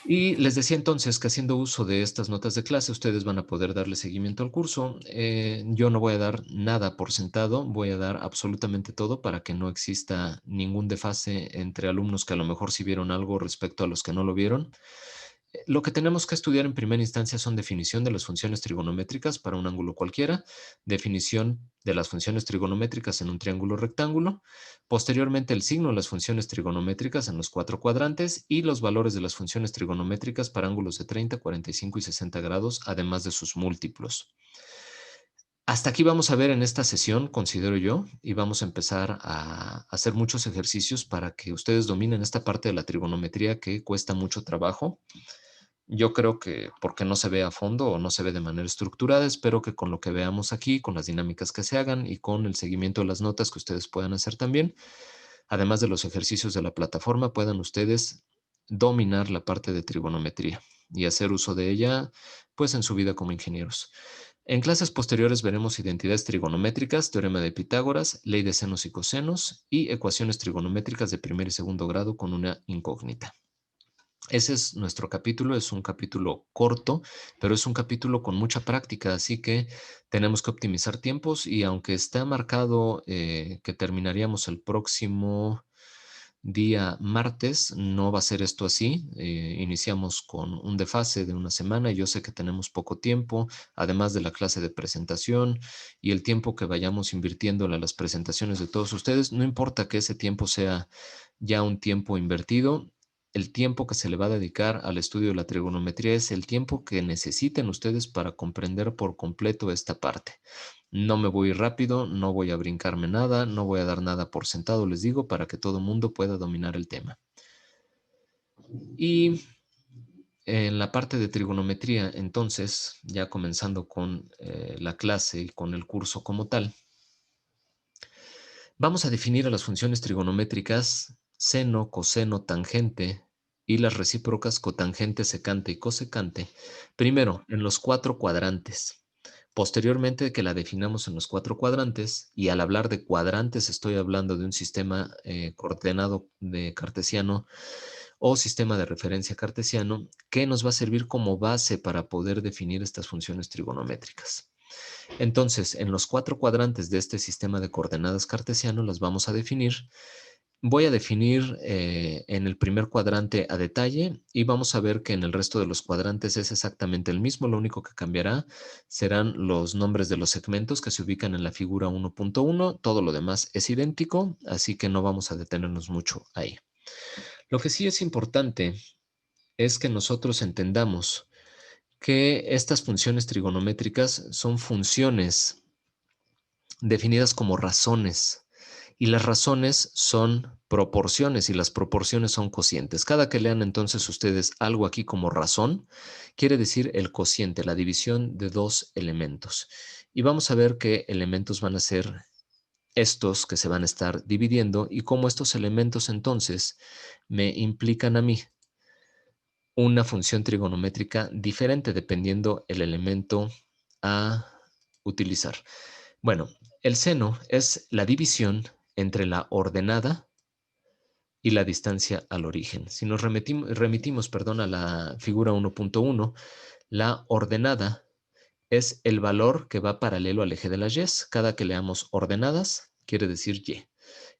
Y les decía entonces que haciendo uso de estas notas de clase, ustedes van a poder darle seguimiento al curso. Yo no voy a dar nada por sentado, voy a dar absolutamente todo para que no exista ningún desfase entre alumnos que a lo mejor sí vieron algo respecto a los que no lo vieron. Lo que tenemos que estudiar en primera instancia son definición de las funciones trigonométricas para un ángulo cualquiera, definición de las funciones trigonométricas en un triángulo rectángulo, posteriormente el signo de las funciones trigonométricas en los cuatro cuadrantes y los valores de las funciones trigonométricas para ángulos de 30, 45 y 60 grados, además de sus múltiplos. Hasta aquí vamos a ver en esta sesión, considero yo, y vamos a empezar a hacer muchos ejercicios para que ustedes dominen esta parte de la trigonometría que cuesta mucho trabajo. Yo creo que porque no se ve a fondo o no se ve de manera estructurada, espero que con lo que veamos aquí, con las dinámicas que se hagan y con el seguimiento de las notas que ustedes puedan hacer también, además de los ejercicios de la plataforma, puedan ustedes dominar la parte de trigonometría y hacer uso de ella pues en su vida como ingenieros. En clases posteriores veremos identidades trigonométricas, teorema de Pitágoras, ley de senos y cosenos y ecuaciones trigonométricas de primer y segundo grado con una incógnita. Ese es nuestro capítulo, es un capítulo corto, pero es un capítulo con mucha práctica, así que tenemos que optimizar tiempos y aunque está marcado que terminaríamos el próximo día martes, no va a ser esto así. Iniciamos con un desfase de una semana y yo sé que tenemos poco tiempo, además de la clase de presentación y el tiempo que vayamos invirtiéndole a las presentaciones de todos ustedes. No importa que ese tiempo sea ya un tiempo invertido. El tiempo que se le va a dedicar al estudio de la trigonometría es el tiempo que necesiten ustedes para comprender por completo esta parte. No me voy rápido, no voy a brincarme nada, no voy a dar nada por sentado, les digo, para que todo mundo pueda dominar el tema. Y en la parte de trigonometría, entonces, ya comenzando con la clase y con el curso como tal, vamos a definir a las funciones trigonométricas seno, coseno, tangente y las recíprocas cotangente, secante y cosecante, primero en los cuatro cuadrantes. Posteriormente que la definamos en los cuatro cuadrantes, y al hablar de cuadrantes estoy hablando de un sistema coordenado de cartesiano o sistema de referencia cartesiano que nos va a servir como base para poder definir estas funciones trigonométricas. Entonces, en los cuatro cuadrantes de este sistema de coordenadas cartesiano las vamos a definir. Voy a definir en el primer cuadrante a detalle y vamos a ver que en el resto de los cuadrantes es exactamente el mismo. Lo único que cambiará serán los nombres de los segmentos que se ubican en la figura 1.1. Todo lo demás es idéntico, así que no vamos a detenernos mucho ahí. Lo que sí es importante es que nosotros entendamos que estas funciones trigonométricas son funciones definidas como razones. Y las razones son proporciones y las proporciones son cocientes. Cada que lean entonces ustedes algo aquí como razón, quiere decir el cociente, la división de dos elementos. Y vamos a ver qué elementos van a ser estos que se van a estar dividiendo y cómo estos elementos entonces me implican a mí una función trigonométrica diferente dependiendo el elemento a utilizar. Bueno, el seno es la división entre la ordenada y la distancia al origen. Si nos remitimos, perdón, a la figura 1.1, la ordenada es el valor que va paralelo al eje de las y's. Cada que leamos ordenadas, quiere decir y.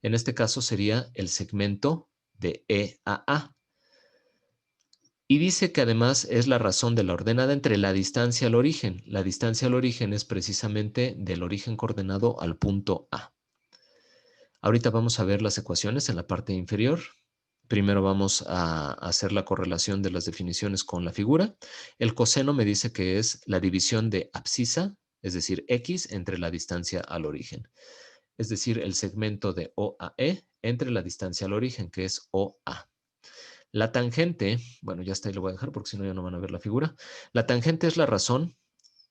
En este caso sería el segmento de E a A. Y dice que además es la razón de la ordenada entre la distancia al origen. La distancia al origen es precisamente del origen coordenado al punto A. Ahorita vamos a ver las ecuaciones en la parte inferior. Primero vamos a hacer la correlación de las definiciones con la figura. El coseno me dice que es la división de abscisa, es decir, x entre la distancia al origen. Es decir, el segmento de O a E entre la distancia al origen, que es OA. La tangente, bueno, ya está ahí, lo voy a dejar porque si no ya no van a ver la figura. La tangente es la razón,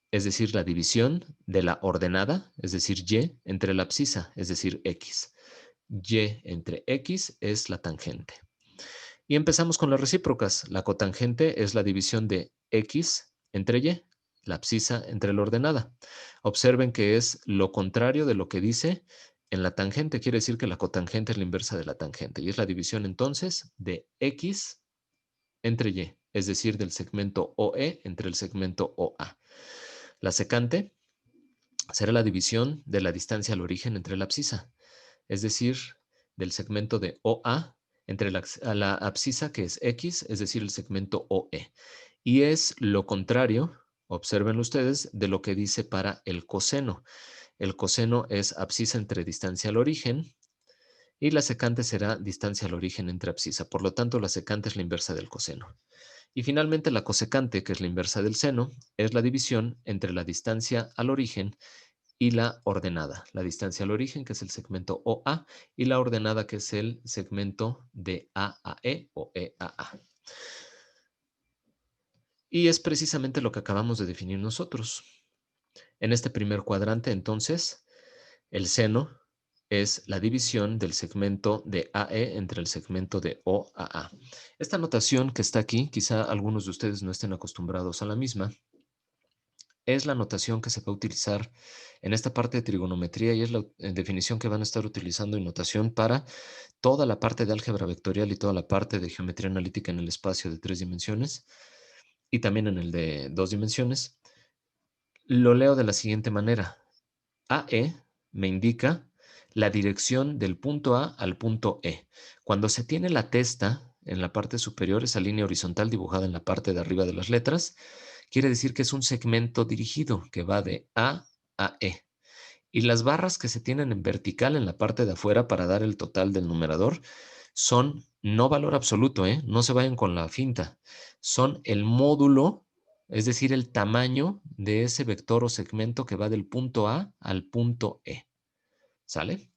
es decir, la división de la ordenada, es decir, y, entre la abscisa, es decir, x. Y entre x es la tangente. Y empezamos con las recíprocas. La cotangente es la división de x entre y, la abscisa entre la ordenada. Observen que es lo contrario de lo que dice en la tangente. Quiere decir que la cotangente es la inversa de la tangente y es la división entonces de x entre y. es decir, del segmento OE entre el segmento OA. La secante será la división de la distancia al origen entre la abscisa, es decir, del segmento de OA entre la abscisa, que es X, es decir, el segmento OE. Y es lo contrario, observen ustedes, de lo que dice para el coseno. El coseno es abscisa entre distancia al origen y la secante será distancia al origen entre abscisa. Por lo tanto, la secante es la inversa del coseno. Y finalmente, la cosecante, que es la inversa del seno, es la división entre la distancia al origen y la ordenada. La distancia al origen, que es el segmento OA, y la ordenada, que es el segmento de A a E o E a A. Y es precisamente lo que acabamos de definir nosotros. En este primer cuadrante, entonces, el seno es la división del segmento de AE entre el segmento de OAA. Esta notación que está aquí, quizá algunos de ustedes no estén acostumbrados a la misma, es la notación que se va a utilizar en esta parte de trigonometría y es la definición que van a estar utilizando en notación para toda la parte de álgebra vectorial y toda la parte de geometría analítica en el espacio de 3 dimensiones y también en el de 2 dimensiones. Lo leo de la siguiente manera. AE me indica la dirección del punto A al punto E. Cuando se tiene la testa en la parte superior, esa línea horizontal dibujada en la parte de arriba de las letras, quiere decir que es un segmento dirigido que va de A a E. Y las barras que se tienen en vertical en la parte de afuera para dar el total del numerador son no valor absoluto, ¿eh? No se vayan con la finta. Son el módulo, es decir, el tamaño de ese vector o segmento que va del punto A al punto E. ¿Sale?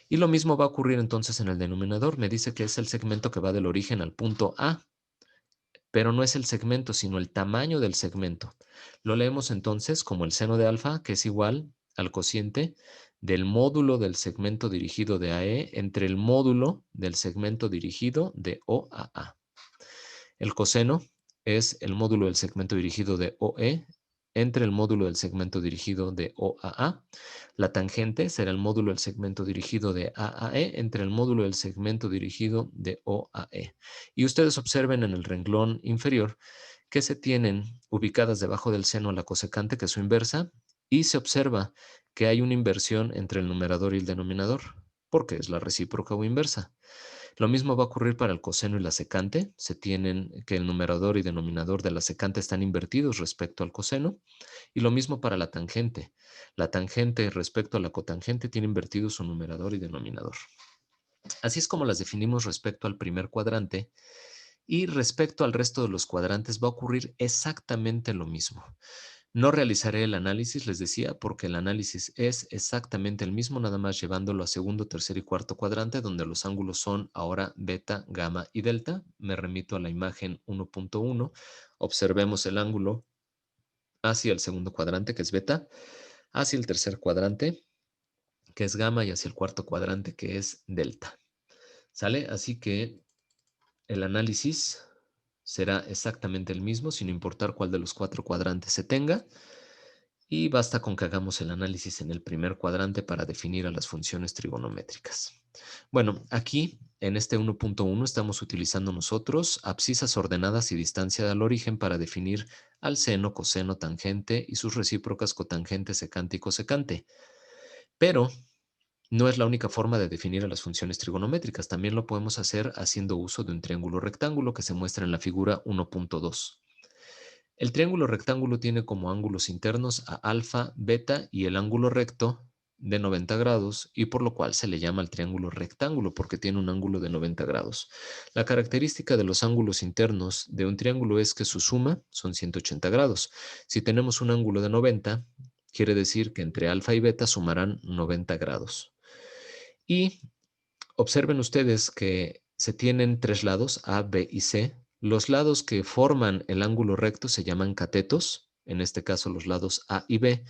Y lo mismo va a ocurrir entonces en el denominador. Me dice que es el segmento que va del origen al punto A, pero no es el segmento, sino el tamaño del segmento. Lo leemos entonces como el seno de alfa, que es igual al cociente del módulo del segmento dirigido de AE entre el módulo del segmento dirigido de O a A. El coseno es el módulo del segmento dirigido de OE entre el módulo del segmento dirigido de O a A. La tangente será el módulo del segmento dirigido de A a E entre el módulo del segmento dirigido de O a E. Y ustedes observen en el renglón inferior que se tienen ubicadas debajo del seno la cosecante, que es su inversa, y se observa que hay una inversión entre el numerador y el denominador, porque es la recíproca o inversa. Lo mismo va a ocurrir para el coseno y la secante. Se tienen que el numerador y denominador de la secante están invertidos respecto al coseno. Y lo mismo para la tangente. La tangente respecto a la cotangente tiene invertido su numerador y denominador. Así es como las definimos respecto al primer cuadrante. Y respecto al resto de los cuadrantes va a ocurrir exactamente lo mismo. No realizaré el análisis, les decía, porque el análisis es exactamente el mismo, nada más llevándolo a segundo, tercer y cuarto cuadrante, donde los ángulos son ahora beta, gamma y delta. Me remito a la imagen 1.1. Observemos el ángulo hacia el segundo cuadrante, que es beta, hacia el tercer cuadrante, que es gamma, y hacia el cuarto cuadrante, que es delta. ¿Sale? Así que el análisis será exactamente el mismo, sin importar cuál de los 4 cuadrantes se tenga. Y basta con que hagamos el análisis en el primer cuadrante para definir a las funciones trigonométricas. Bueno, aquí en este 1.1 estamos utilizando nosotros abscisas ordenadas y distancia al origen para definir al seno, coseno, tangente y sus recíprocas cotangente, secante y cosecante. Pero no es la única forma de definir a las funciones trigonométricas. También lo podemos hacer haciendo uso de un triángulo rectángulo que se muestra en la figura 1.2. El triángulo rectángulo tiene como ángulos internos a alfa, beta y el ángulo recto de 90 grados y por lo cual se le llama el triángulo rectángulo porque tiene un ángulo de 90 grados. La característica de los ángulos internos de un triángulo es que su suma son 180 grados. Si tenemos un ángulo de 90, quiere decir que entre alfa y beta sumarán 90 grados. Y observen ustedes que se tienen 3 lados, A, B y C. Los lados que forman el ángulo recto se llaman catetos, en este caso los lados A y B,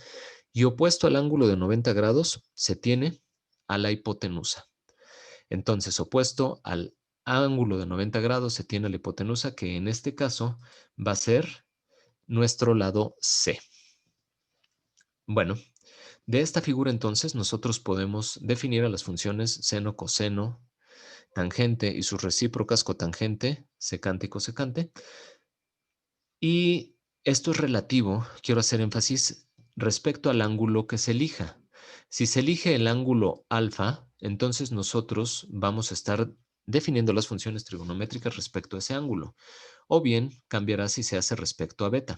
y opuesto al ángulo de 90 grados se tiene a la hipotenusa. Entonces, opuesto al ángulo de 90 grados se tiene la hipotenusa, que en este caso va a ser nuestro lado C. Bueno, de esta figura entonces nosotros podemos definir a las funciones seno, coseno, tangente y sus recíprocas cotangente, secante y cosecante, Y esto es relativo, quiero hacer énfasis respecto al ángulo que se elija. Si se elige el ángulo alfa, entonces nosotros vamos a estar definiendo las funciones trigonométricas respecto a ese ángulo, o bien cambiará si se hace respecto a beta.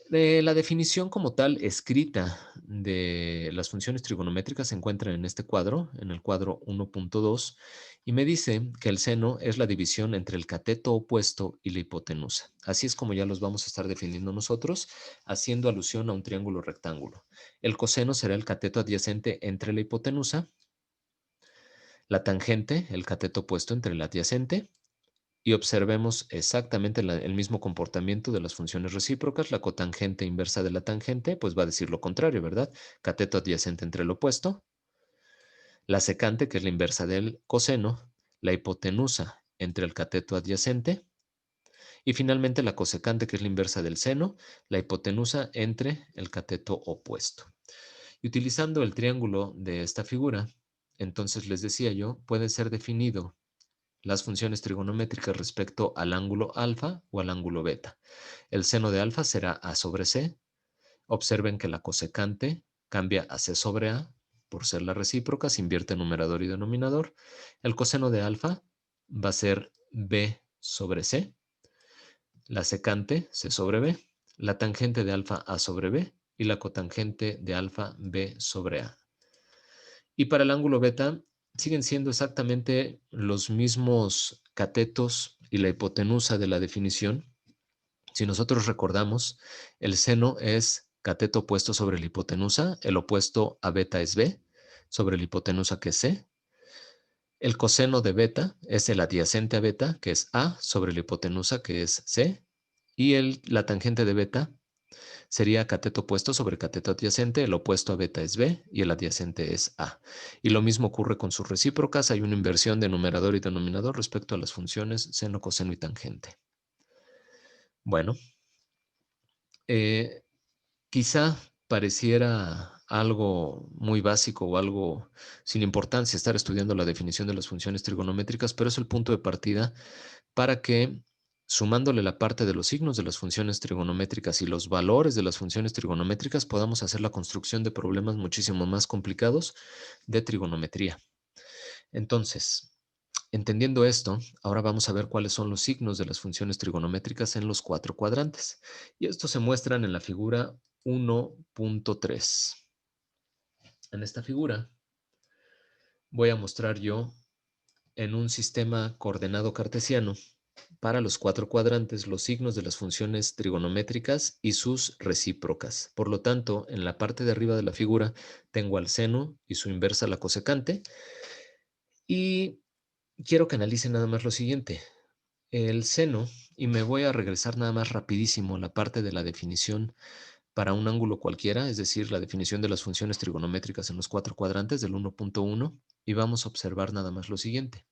La definición como tal escrita de las funciones trigonométricas se encuentra en este cuadro, en el cuadro 1.2, y me dice que el seno es la división entre el cateto opuesto y la hipotenusa. Así es como ya los vamos a estar definiendo nosotros, haciendo alusión a un triángulo rectángulo. El coseno será el cateto adyacente entre la hipotenusa, la tangente, el cateto opuesto entre la adyacente, y observemos exactamente el mismo comportamiento de las funciones recíprocas. La cotangente inversa de la tangente, pues va a decir lo contrario, ¿verdad? Cateto adyacente entre el opuesto. La secante, que es la inversa del coseno. La hipotenusa entre el cateto adyacente. Y finalmente la cosecante, que es la inversa del seno. La hipotenusa entre el cateto opuesto. Y utilizando el triángulo de esta figura, entonces les decía yo, puede ser definido las funciones trigonométricas respecto al ángulo alfa o al ángulo beta. El seno de alfa será A sobre C. Observen que la cosecante cambia a C sobre A por ser la recíproca, se invierte numerador y denominador. El coseno de alfa va a ser B sobre C. La secante C sobre B. La tangente de alfa A sobre B y la cotangente de alfa B sobre A. Y para el ángulo beta siguen siendo exactamente los mismos catetos y la hipotenusa de la definición. Si nosotros recordamos, el seno es cateto opuesto sobre la hipotenusa, el opuesto a beta es B, sobre la hipotenusa que es C. El coseno de beta es el adyacente a beta, que es A, sobre la hipotenusa que es C. Y la tangente de beta sería cateto opuesto sobre cateto adyacente, el opuesto a beta es B y el adyacente es A. Y lo mismo ocurre con sus recíprocas, hay una inversión de numerador y denominador respecto a las funciones seno, coseno y tangente. Bueno, eh, quizá pareciera algo muy básico o algo sin importancia estar estudiando la definición de las funciones trigonométricas, pero es el punto de partida para que, sumándole la parte de los signos de las funciones trigonométricas y los valores de las funciones trigonométricas, podamos hacer la construcción de problemas muchísimo más complicados de trigonometría. Entonces, entendiendo esto, ahora vamos a ver cuáles son los signos de las funciones trigonométricas en los cuatro cuadrantes. Y estos se muestran en la figura 1.3. En esta figura voy a mostrar yo en un sistema coordenado cartesiano para los cuatro cuadrantes los signos de las funciones trigonométricas y sus recíprocas. Por lo tanto, en la parte de arriba de la figura tengo al seno y su inversa la cosecante. Y quiero que analicen nada más lo siguiente. El seno, y me voy a regresar nada más rapidísimo a la parte de la definición para un ángulo cualquiera, es decir, la definición de las funciones trigonométricas en los cuatro cuadrantes del 1.1, y vamos a observar nada más lo siguiente.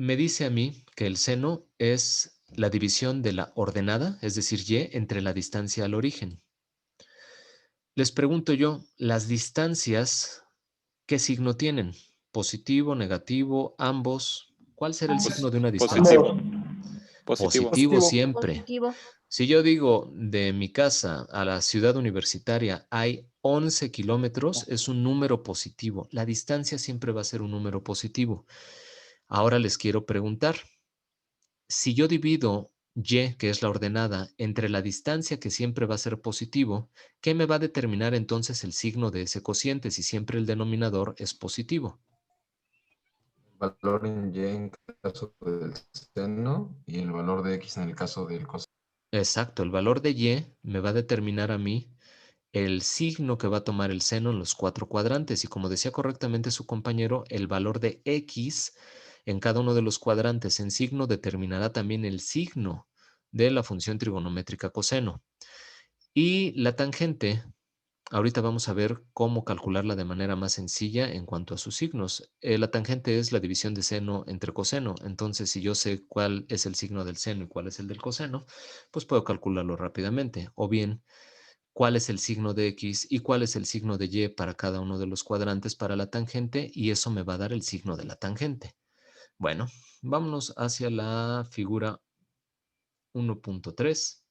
Me dice a mí que el seno es la división de la ordenada, es decir, y, entre la distancia al origen. Les pregunto yo, ¿las distancias qué signo tienen? ¿Positivo, negativo, ambos? ¿Cuál será el signo de una distancia? Positivo. Positivo. Positivo siempre. Positivo. Si yo digo de mi casa a la ciudad universitaria hay 11 kilómetros, es un número positivo. La distancia siempre va a ser un número positivo. Ahora les quiero preguntar, si yo divido y, que es la ordenada, entre la distancia que siempre va a ser positivo, ¿qué me va a determinar entonces el signo de ese cociente si siempre el denominador es positivo? Valor en y en caso del seno y el valor de x en el caso del coseno. Exacto, el valor de y me va a determinar a mí el signo que va a tomar el seno en los cuatro cuadrantes y como decía correctamente su compañero, el valor de x en cada uno de los cuadrantes en signo determinará también el signo de la función trigonométrica coseno. Y la tangente, ahorita vamos a ver cómo calcularla de manera más sencilla en cuanto a sus signos. La tangente es la división de seno entre coseno. Entonces, si yo sé cuál es el signo del seno y cuál es el del coseno, pues puedo calcularlo rápidamente. O bien, cuál es el signo de X y cuál es el signo de Y para cada uno de los cuadrantes para la tangente y eso me va a dar el signo de la tangente. Bueno, vámonos hacia la figura 1.3.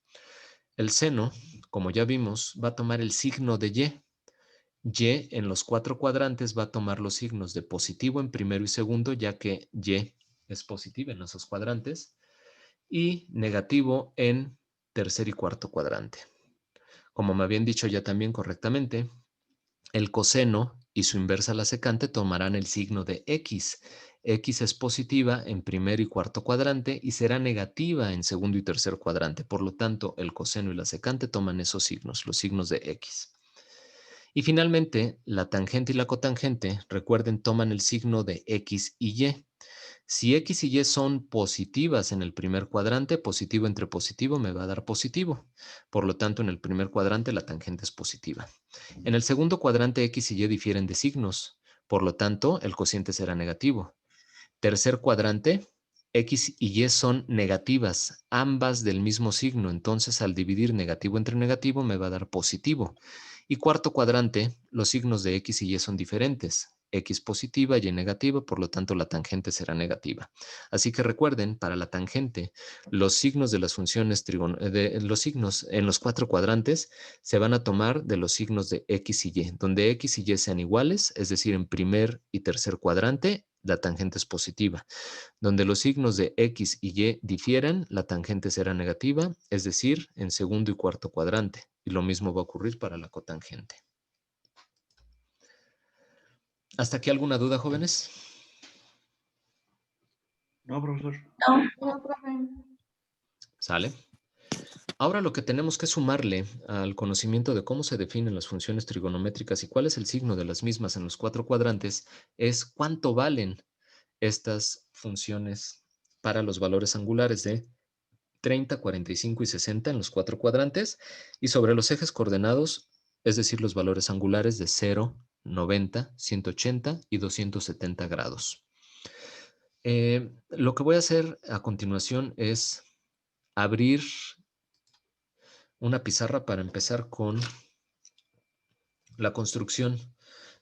El seno, como ya vimos, va a tomar el signo de Y. Y en los 4 cuadrantes va a tomar los signos de positivo en primero y segundo, ya que Y es positiva en esos cuadrantes, y negativo en tercer y cuarto cuadrante. Como me habían dicho ya también correctamente, el coseno y su inversa la secante tomarán el signo de X. X es positiva en primer y cuarto cuadrante y será negativa en segundo y tercer cuadrante. Por lo tanto, el coseno y la secante toman esos signos, los signos de X. Y finalmente, la tangente y la cotangente, recuerden, toman el signo de X y Y. Si X y Y son positivas en el primer cuadrante, positivo entre positivo me va a dar positivo. Por lo tanto, en el primer cuadrante la tangente es positiva. En el segundo cuadrante X y Y difieren de signos. Por lo tanto, el cociente será negativo. Tercer cuadrante, X y Y son negativas, ambas del mismo signo. Entonces, al dividir negativo entre negativo me va a dar positivo. Y cuarto cuadrante, los signos de X y Y son diferentes. X positiva, Y negativa, por lo tanto la tangente será negativa. Así que recuerden, para la tangente, los signos de las funciones los signos en los 4 cuadrantes se van a tomar de los signos de X y Y. Donde X y Y sean iguales, es decir, en primer y tercer cuadrante, la tangente es positiva. Donde los signos de X y Y difieren, la tangente será negativa, es decir, en segundo y cuarto cuadrante. Y lo mismo va a ocurrir para la cotangente. ¿Hasta aquí alguna duda, jóvenes? No, profesor. No, profe. ¿Sale? Ahora lo que tenemos que sumarle al conocimiento de cómo se definen las funciones trigonométricas y cuál es el signo de las mismas en los 4 cuadrantes es cuánto valen estas funciones para los valores angulares de 30, 45 y 60 en los 4 cuadrantes y sobre los ejes coordenados, es decir, los valores angulares de 0, 90, 180 y 270 grados. Lo que voy a hacer a continuación es abrir una pizarra para empezar con la construcción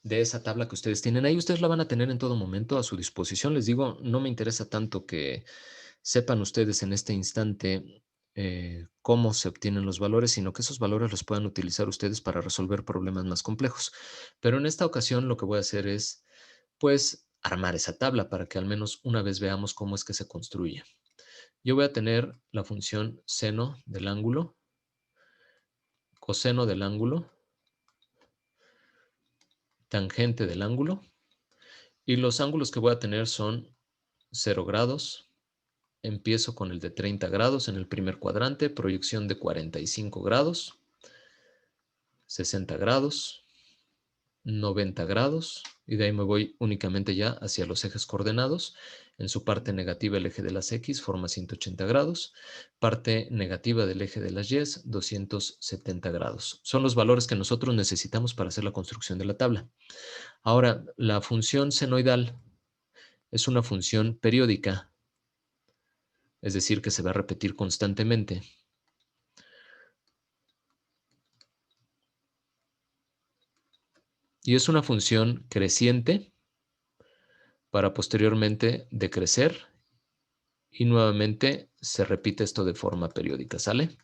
de esa tabla que ustedes tienen ahí. Ustedes la van a tener en todo momento a su disposición. Les digo, no me interesa tanto que sepan ustedes en este instante cómo se obtienen los valores, sino que esos valores los puedan utilizar ustedes para resolver problemas más complejos. Pero en esta ocasión lo que voy a hacer es, pues, armar esa tabla para que al menos una vez veamos cómo es que se construye. Yo voy a tener la función seno del ángulo, coseno del ángulo, tangente del ángulo, y los ángulos que voy a tener son 0 grados. Empiezo con el de 30 grados en el primer cuadrante, proyección de 45 grados, 60 grados, 90 grados, y de ahí me voy únicamente ya hacia los ejes coordenados. En su parte negativa el eje de las X forma 180 grados, parte negativa del eje de las Y, 270 grados. Son los valores que nosotros necesitamos para hacer la construcción de la tabla. Ahora, la función senoidal es una función periódica, es decir, que se va a repetir constantemente. Y es una función creciente para posteriormente decrecer y nuevamente se repite esto de forma periódica, ¿sale?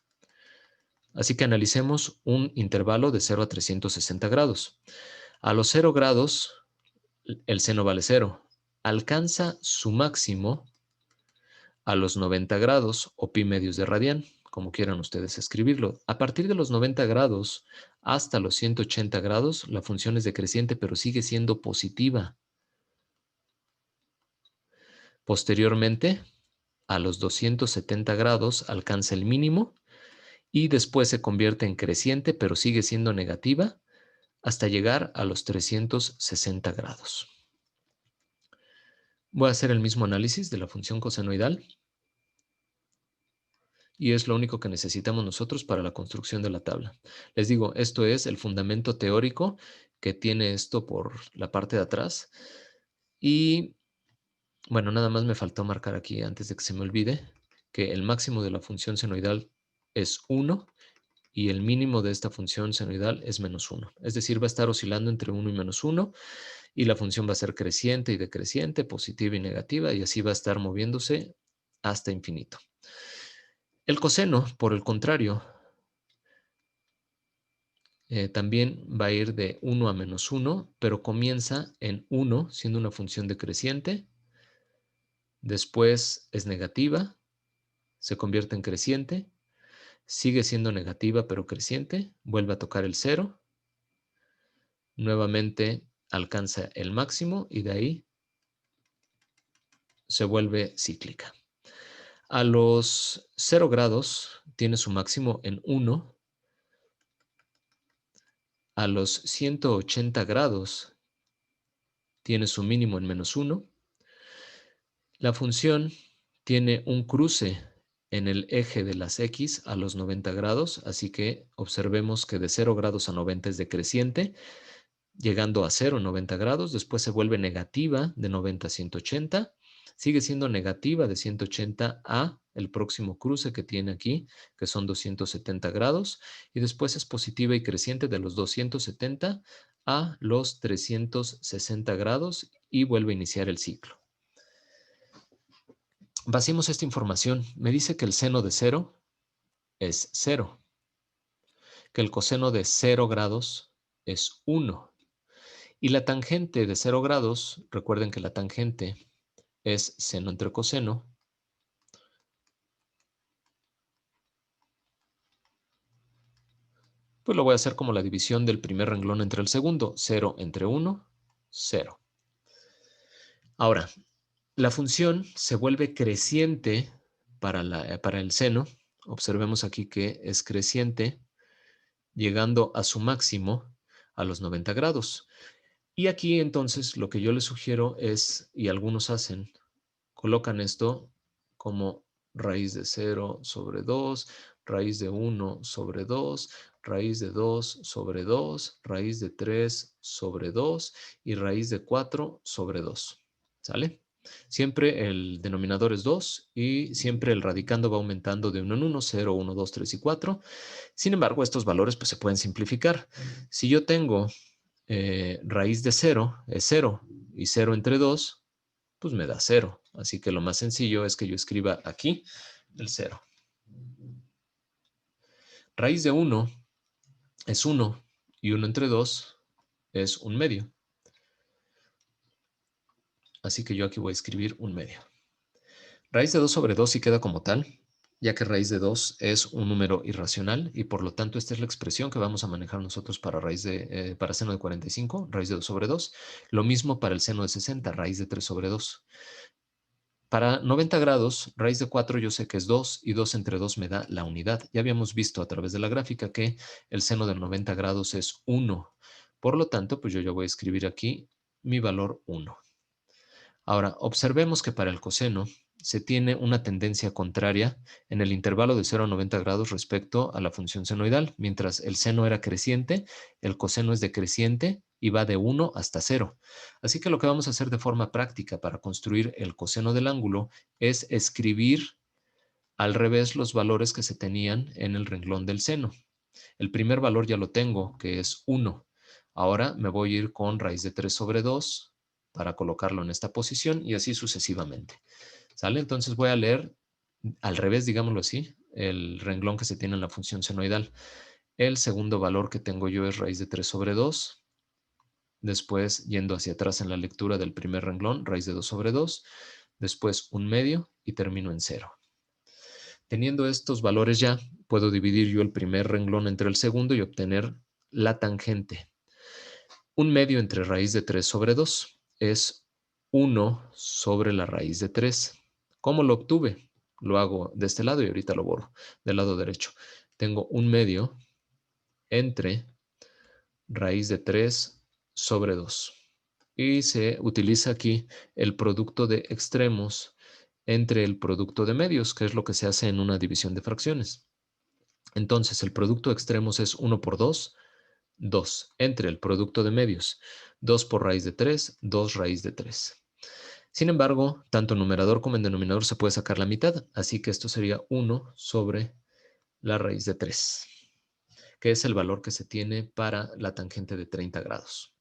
Así que analicemos un intervalo de 0 a 360 grados. A los 0 grados, el seno vale 0. Alcanza su máximo a los 90 grados o pi medios de radián, como quieran ustedes escribirlo. A partir de los 90 grados hasta los 180 grados, la función es decreciente, pero sigue siendo positiva. Posteriormente, a los 270 grados alcanza el mínimo y después se convierte en creciente, pero sigue siendo negativa hasta llegar a los 360 grados. Voy a hacer el mismo análisis de la función cosenoidal y es lo único que necesitamos nosotros para la construcción de la tabla. Les digo, esto es el fundamento teórico que tiene esto por la parte de atrás. Y bueno, nada más me faltó marcar aquí antes de que se me olvide que el máximo de la función senoidal es 1 y el mínimo de esta función senoidal es menos 1. Es decir, va a estar oscilando entre 1 y menos 1 y la función va a ser creciente y decreciente, positiva y negativa, y así va a estar moviéndose hasta infinito. El coseno, por el contrario, también va a ir de 1 a -1, pero comienza en 1, siendo una función decreciente, después es negativa, se convierte en creciente, sigue siendo negativa pero creciente, vuelve a tocar el 0, nuevamente alcanza el máximo y de ahí se vuelve cíclica. A los 0 grados tiene su máximo en 1, a los 180 grados tiene su mínimo en -1. La función tiene un cruce en el eje de las X a los 90 grados, así que observemos que de 0 grados a 90 es decreciente, llegando a 0, 90 grados, después se vuelve negativa de 90 a 180, sigue siendo negativa de 180 a el próximo cruce que tiene aquí, que son 270 grados, y después es positiva y creciente de los 270 a los 360 grados y vuelve a iniciar el ciclo. Vaciemos esta información. Me dice que el seno de 0 es 0, que el coseno de 0 grados es 1. Y la tangente de 0 grados, recuerden que la tangente es seno entre coseno, pues lo voy a hacer como la división del primer renglón entre el segundo, 0 entre 1, 0. Ahora, la función se vuelve creciente para el seno. Observemos aquí que es creciente, llegando a su máximo a los 90 grados. Y aquí entonces lo que yo les sugiero es, y algunos hacen, colocan esto como raíz de 0 sobre 2, raíz de 1 sobre 2, raíz de 2 sobre 2, raíz de 3 sobre 2 y raíz de 4 sobre 2. ¿Sale? Siempre el denominador es 2 y siempre el radicando va aumentando de 1 en 1, 0, 1, 2, 3 y 4. Sin embargo, estos valores pues, se pueden simplificar. Si yo tengo raíz de 0 es 0 y 0 entre 2, pues me da 0. Así que lo más sencillo es que yo escriba aquí el 0. Raíz de 1 es 1 y 1 entre 2 es 1/2. Así que yo aquí voy a escribir 1/2. Raíz de 2 sobre 2 sí queda como tal, ya que raíz de 2 es un número irracional y por lo tanto esta es la expresión que vamos a manejar nosotros para, para seno de 45, raíz de 2 sobre 2. Lo mismo para el seno de 60, raíz de 3 sobre 2. Para 90 grados, raíz de 4 yo sé que es 2 y 2 entre 2 me da la unidad. Ya habíamos visto a través de la gráfica que el seno de 90 grados es 1. Por lo tanto, pues yo ya voy a escribir aquí mi valor 1. Ahora, observemos que para el coseno se tiene una tendencia contraria en el intervalo de 0 a 90 grados respecto a la función senoidal. Mientras el seno era creciente, el coseno es decreciente y va de 1 hasta 0. Así que lo que vamos a hacer de forma práctica para construir el coseno del ángulo es escribir al revés los valores que se tenían en el renglón del seno. El primer valor ya lo tengo, que es 1. Ahora me voy a ir con raíz de 3 sobre 2 para colocarlo en esta posición y así sucesivamente. ¿Sale? Entonces voy a leer al revés, digámoslo así, el renglón que se tiene en la función senoidal. El segundo valor que tengo yo es raíz de 3 sobre 2. Después, yendo hacia atrás en la lectura del primer renglón, raíz de 2 sobre 2. Después 1/2 y termino en 0. Teniendo estos valores ya, puedo dividir yo el primer renglón entre el segundo y obtener la tangente. 1/2 entre raíz de 3 sobre 2 es 1 sobre la raíz de 3. ¿Cómo lo obtuve? Lo hago de este lado y ahorita lo borro del lado derecho. Tengo 1/2 entre raíz de 3 sobre 2. Y se utiliza aquí el producto de extremos entre el producto de medios, que es lo que se hace en una división de fracciones. Entonces, el producto de extremos es 1 por 2, 2, entre el producto de medios, 2 por raíz de 3, 2 raíz de 3. Sin embargo, tanto en numerador como en denominador se puede sacar la mitad, así que esto sería 1 sobre la raíz de 3, que es el valor que se tiene para la tangente de 30 grados.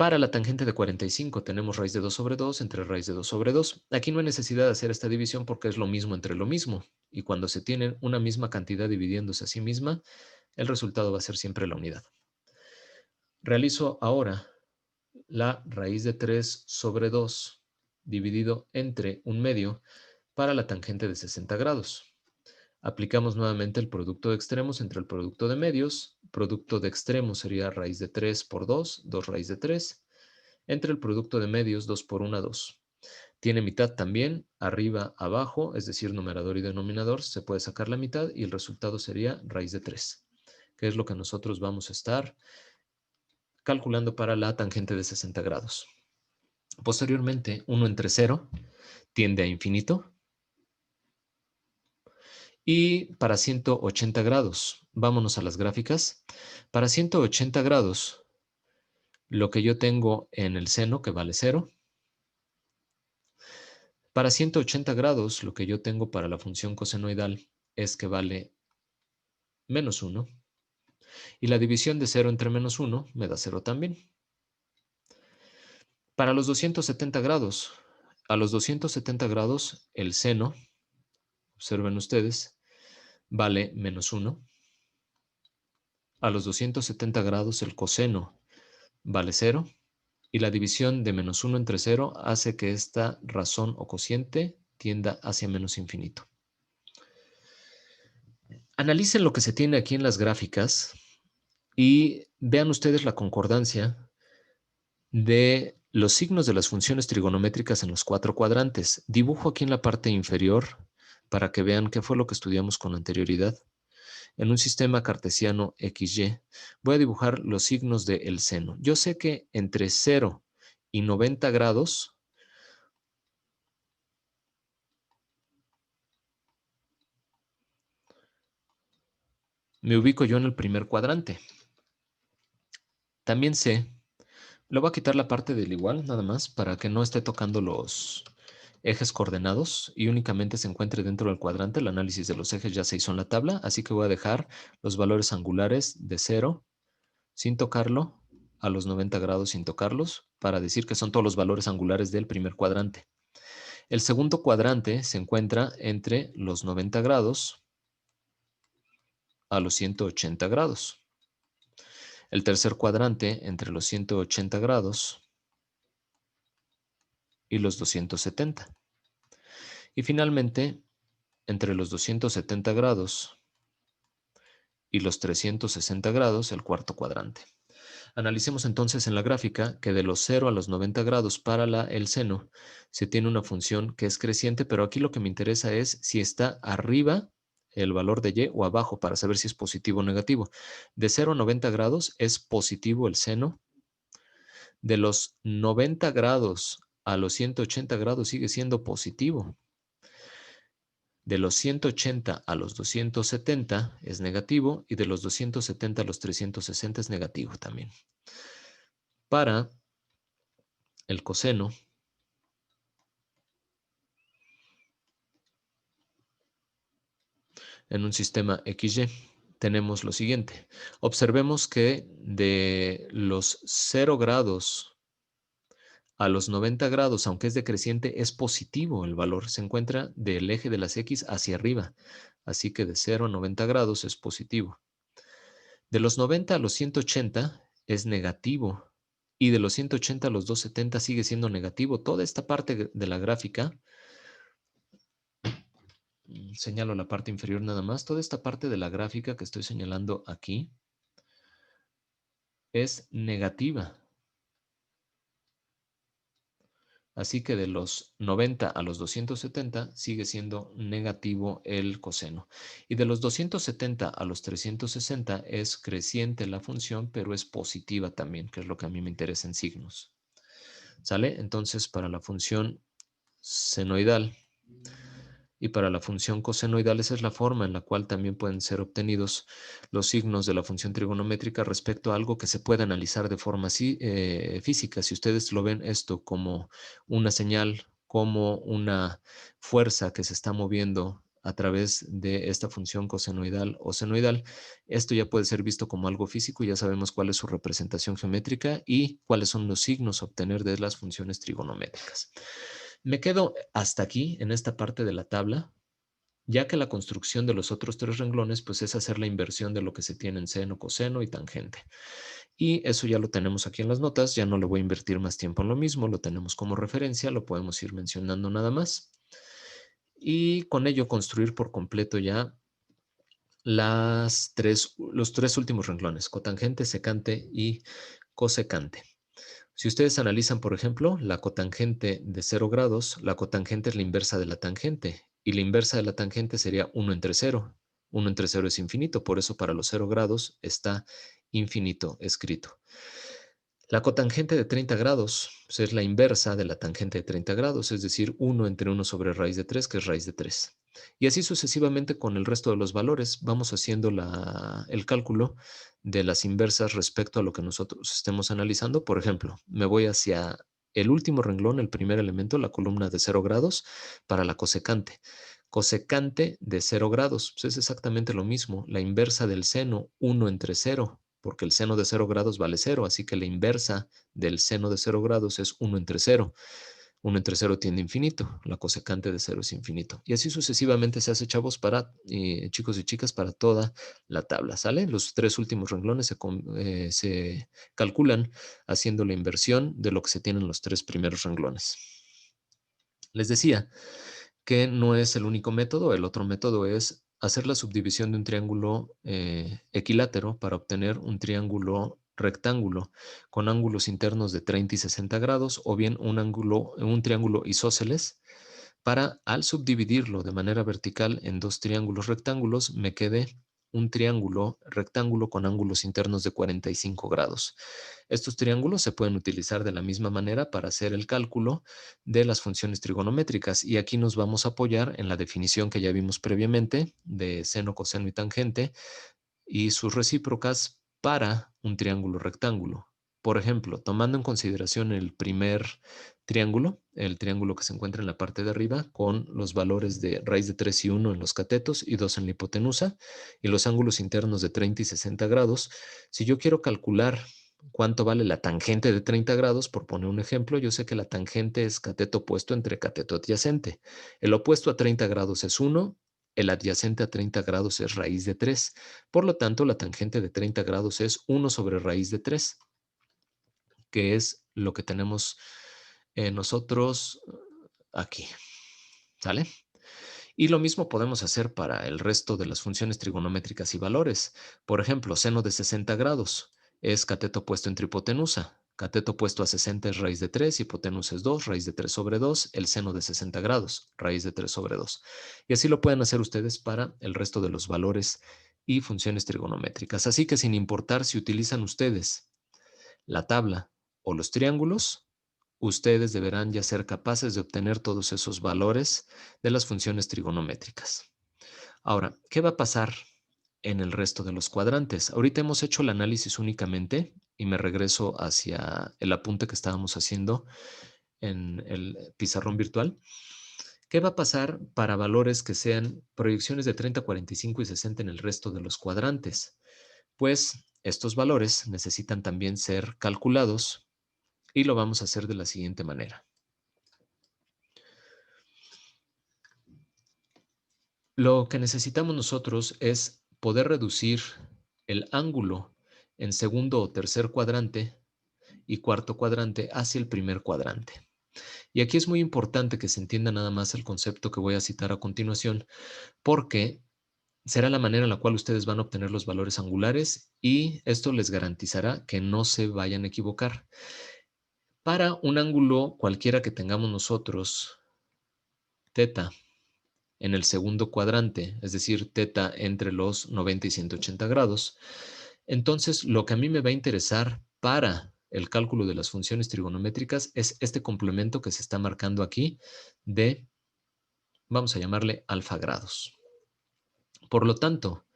Para la tangente de 45 tenemos raíz de 2 sobre 2 entre raíz de 2 sobre 2. Aquí no hay necesidad de hacer esta división porque es lo mismo entre lo mismo. Y cuando se tiene una misma cantidad dividiéndose a sí misma, el resultado va a ser siempre la unidad. Realizo ahora la raíz de 3 sobre 2 dividido entre un medio para la tangente de 60 grados. Aplicamos nuevamente el producto de extremos entre el producto de medios. Producto de extremos sería raíz de 3 por 2, 2 raíz de 3. Entre el producto de medios, 2 por 1, 2. Tiene mitad también, arriba, abajo, es decir, numerador y denominador. Se puede sacar la mitad y el resultado sería raíz de 3, que es lo que nosotros vamos a estar calculando para la tangente de 60 grados. Posteriormente, 1 entre 0 tiende a infinito. Y para 180 grados, vámonos a las gráficas. Para 180 grados, lo que yo tengo en el seno, que vale 0. Para 180 grados, lo que yo tengo para la función cosenoidal es que vale menos 1. Y la división de 0 entre menos 1 me da 0 también. Para los 270 grados, a los 270 grados, el seno, observen ustedes, vale menos 1. A los 270 grados, el coseno vale 0. Y la división de menos 1 entre 0 hace que esta razón o cociente tienda hacia menos infinito. Analicen lo que se tiene aquí en las gráficas y vean ustedes la concordancia de los signos de las funciones trigonométricas en los 4 cuadrantes. Dibujo aquí en la parte inferior para que vean qué fue lo que estudiamos con anterioridad. En un sistema cartesiano XY voy a dibujar los signos del seno. Yo sé que entre 0 y 90 grados me ubico yo en el primer cuadrante. También sé, le voy a quitar la parte del igual, nada más, para que no esté tocando los ejes coordenados y únicamente se encuentre dentro del cuadrante. El análisis de los ejes ya se hizo en la tabla, así que voy a dejar los valores angulares de 0 sin tocarlo, a los 90 grados sin tocarlos, para decir que son todos los valores angulares del primer cuadrante. El segundo cuadrante se encuentra entre los 90 grados a los 180 grados. El tercer cuadrante entre los 180 grados y los 270. Y finalmente, entre los 270 grados y los 360 grados, el cuarto cuadrante. Analicemos entonces en la gráfica que de los 0 a los 90 grados para el seno se tiene una función que es creciente, pero aquí lo que me interesa es si está arriba el valor de y o abajo para saber si es positivo o negativo. De 0 a 90 grados es positivo el seno. De los 90 grados a los 180 grados sigue siendo positivo. De los 180 a los 270 es negativo y de los 270 a los 360 es negativo también. Para el coseno, en un sistema XY, tenemos lo siguiente. Observemos que de los 0 grados a los 90 grados, aunque es decreciente, es positivo el valor. Se encuentra del eje de las X hacia arriba. Así que de 0 a 90 grados es positivo. De los 90 a los 180 es negativo. Y de los 180 a los 270 sigue siendo negativo. Toda esta parte de la gráfica, señalo la parte inferior nada más, toda esta parte de la gráfica que estoy señalando aquí es negativa. Así que de los 90 a los 270 sigue siendo negativo el coseno. Y de los 270 a los 360 es creciente la función, pero es positiva también, que es lo que a mí me interesa en signos. ¿Sale? Entonces, para la función senoidal y para la función cosenoidal, esa es la forma en la cual también pueden ser obtenidos los signos de la función trigonométrica respecto a algo que se puede analizar de forma física. Si ustedes lo ven esto como una señal, como una fuerza que se está moviendo a través de esta función cosenoidal o senoidal. Esto ya puede ser visto como algo físico, ya sabemos cuál es su representación geométrica y cuáles son los signos a obtener de las funciones trigonométricas. Me quedo hasta aquí en esta parte de la tabla, ya que la construcción de los otros tres renglones pues es hacer la inversión de lo que se tiene en seno, coseno y tangente. Y eso ya lo tenemos aquí en las notas, ya no le voy a invertir más tiempo en lo mismo, lo tenemos como referencia, lo podemos ir mencionando nada más. Y con ello construir por completo ya los tres últimos renglones, cotangente, secante y cosecante. Si ustedes analizan, por ejemplo, la cotangente de 0 grados, la cotangente es la inversa de la tangente y la inversa de la tangente sería 1 entre 0. 1 entre 0 es infinito, por eso para los 0 grados está infinito escrito. La cotangente de 30 grados pues, es la inversa de la tangente de 30 grados, es decir, 1 entre 1 sobre raíz de 3, que es raíz de 3. Y así sucesivamente con el resto de los valores, vamos haciendo el cálculo de las inversas respecto a lo que nosotros estemos analizando. Por ejemplo, me voy hacia el último renglón, el primer elemento, la columna de 0 grados, para la cosecante. Cosecante de 0 grados, pues es exactamente lo mismo, la inversa del seno, 1 entre 0, porque el seno de 0 grados vale 0, así que la inversa del seno de 0 grados es 1 entre 0. 1 entre 0 tiende a infinito, la cosecante de 0 es infinito. Y así sucesivamente se hace, chavos, para chicos y chicas, para toda la tabla, ¿sale? Los tres últimos renglones se calculan haciendo la inversión de lo que se tiene en los tres primeros renglones. Les decía que no es el único método, el otro método es hacer la subdivisión de un triángulo equilátero para obtener un triángulo rectángulo con ángulos internos de 30 y 60 grados o bien un triángulo isósceles para al subdividirlo de manera vertical en dos triángulos rectángulos me quede un triángulo rectángulo con ángulos internos de 45 grados. Estos triángulos se pueden utilizar de la misma manera para hacer el cálculo de las funciones trigonométricas y aquí nos vamos a apoyar en la definición que ya vimos previamente de seno, coseno y tangente y sus recíprocas para un triángulo rectángulo. Por ejemplo, tomando en consideración el primer triángulo, el triángulo que se encuentra en la parte de arriba, con los valores de raíz de 3 y 1 en los catetos y 2 en la hipotenusa, y los ángulos internos de 30 y 60 grados, si yo quiero calcular cuánto vale la tangente de 30 grados, por poner un ejemplo, yo sé que la tangente es cateto opuesto entre cateto adyacente. El opuesto a 30 grados es 1, el adyacente a 30 grados es raíz de 3. Por lo tanto, la tangente de 30 grados es 1 sobre raíz de 3, que es lo que tenemos nosotros aquí. ¿Sale? Y lo mismo podemos hacer para el resto de las funciones trigonométricas y valores. Por ejemplo, seno de 60 grados es cateto opuesto entre hipotenusa. Cateto opuesto a 60 es raíz de 3, hipotenusa es 2, raíz de 3 sobre 2, el seno de 60 grados, raíz de 3 sobre 2. Y así lo pueden hacer ustedes para el resto de los valores y funciones trigonométricas. Así que sin importar si utilizan ustedes la tabla o los triángulos, ustedes deberán ya ser capaces de obtener todos esos valores de las funciones trigonométricas. Ahora, ¿qué va a pasar en el resto de los cuadrantes? Ahorita hemos hecho el análisis únicamente y me regreso hacia el apunte que estábamos haciendo en el pizarrón virtual. ¿Qué va a pasar para valores que sean proyecciones de 30, 45 y 60 en el resto de los cuadrantes? Pues estos valores necesitan también ser calculados y lo vamos a hacer de la siguiente manera. Lo que necesitamos nosotros es poder reducir el ángulo en segundo o tercer cuadrante y cuarto cuadrante hacia el primer cuadrante. Y aquí es muy importante que se entienda nada más el concepto que voy a citar a continuación, porque será la manera en la cual ustedes van a obtener los valores angulares y esto les garantizará que no se vayan a equivocar. Para un ángulo cualquiera que tengamos nosotros, teta, en el segundo cuadrante, es decir, teta entre los 90 y 180 grados, entonces lo que a mí me va a interesar para el cálculo de las funciones trigonométricas es este complemento que se está marcando aquí de, vamos a llamarle alfa grados. Por lo tanto,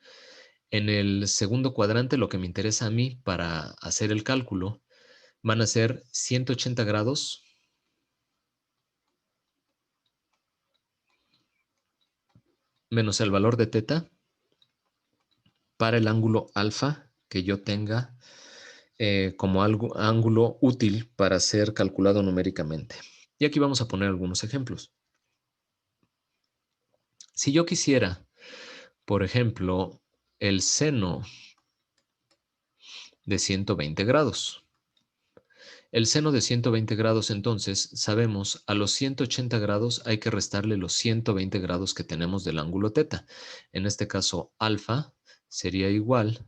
en el segundo cuadrante lo que me interesa a mí para hacer el cálculo van a ser 180 grados menos el valor de teta para el ángulo alfa que yo tenga como ángulo útil para ser calculado numéricamente. Y aquí vamos a poner algunos ejemplos. Si yo quisiera, por ejemplo, el seno de 120 grados. El seno de 120 grados, entonces, sabemos, a los 180 grados hay que restarle los 120 grados que tenemos del ángulo teta. En este caso, alfa sería igual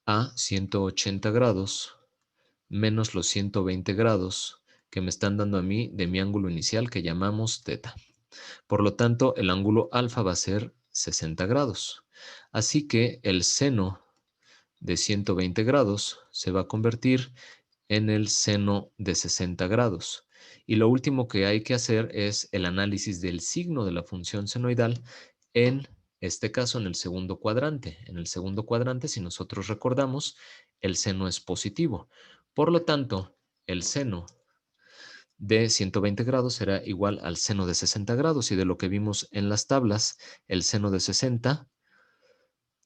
a 180 grados menos los 120 grados que me están dando a mí de mi ángulo inicial que llamamos teta. Por lo tanto, el ángulo alfa va a ser 60 grados. Así que el seno de 120 grados se va a convertir en el seno de 60 grados. Y lo último que hay que hacer es el análisis del signo de la función senoidal en este caso en el segundo cuadrante. En el segundo cuadrante, si nosotros recordamos, el seno es positivo. Por lo tanto, el seno de 120 grados será igual al seno de 60 grados y de lo que vimos en las tablas, el seno de 60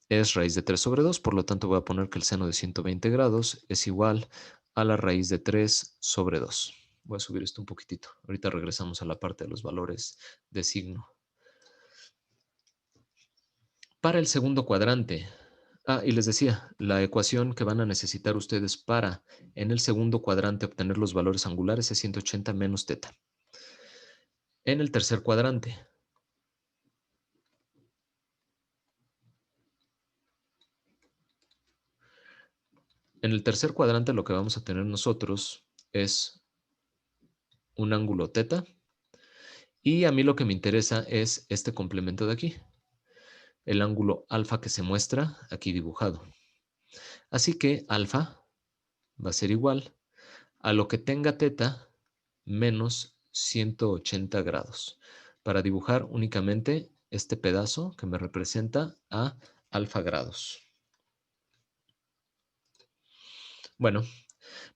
es raíz de 3 sobre 2, por lo tanto voy a poner que el seno de 120 grados es igual a la raíz de 3 sobre 2. Voy a subir esto un poquitito. Ahorita regresamos a la parte de los valores de signo. Para el segundo cuadrante, y les decía, la ecuación que van a necesitar ustedes para en el segundo cuadrante obtener los valores angulares es 180 menos teta. En el tercer cuadrante, lo que vamos a tener nosotros es un ángulo teta y a mí lo que me interesa es este complemento de aquí, el ángulo alfa que se muestra aquí dibujado. Así que alfa va a ser igual a lo que tenga teta menos 180 grados, para dibujar únicamente este pedazo que me representa a alfa grados. Bueno,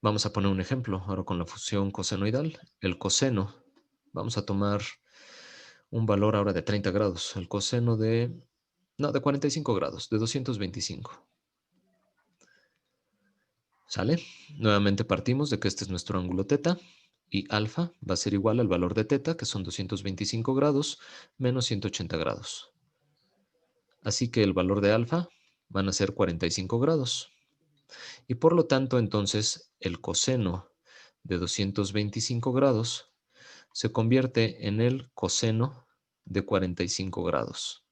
vamos a poner un ejemplo ahora con la función cosenoidal. El coseno, vamos a tomar un valor ahora de 30 grados, el coseno de 45 grados, de 225. ¿Sale? Nuevamente partimos de que este es nuestro ángulo teta y alfa va a ser igual al valor de teta, que son 225 grados menos 180 grados. Así que el valor de alfa van a ser 45 grados. Y por lo tanto, entonces, el coseno de 225 grados se convierte en el coseno de 45 grados.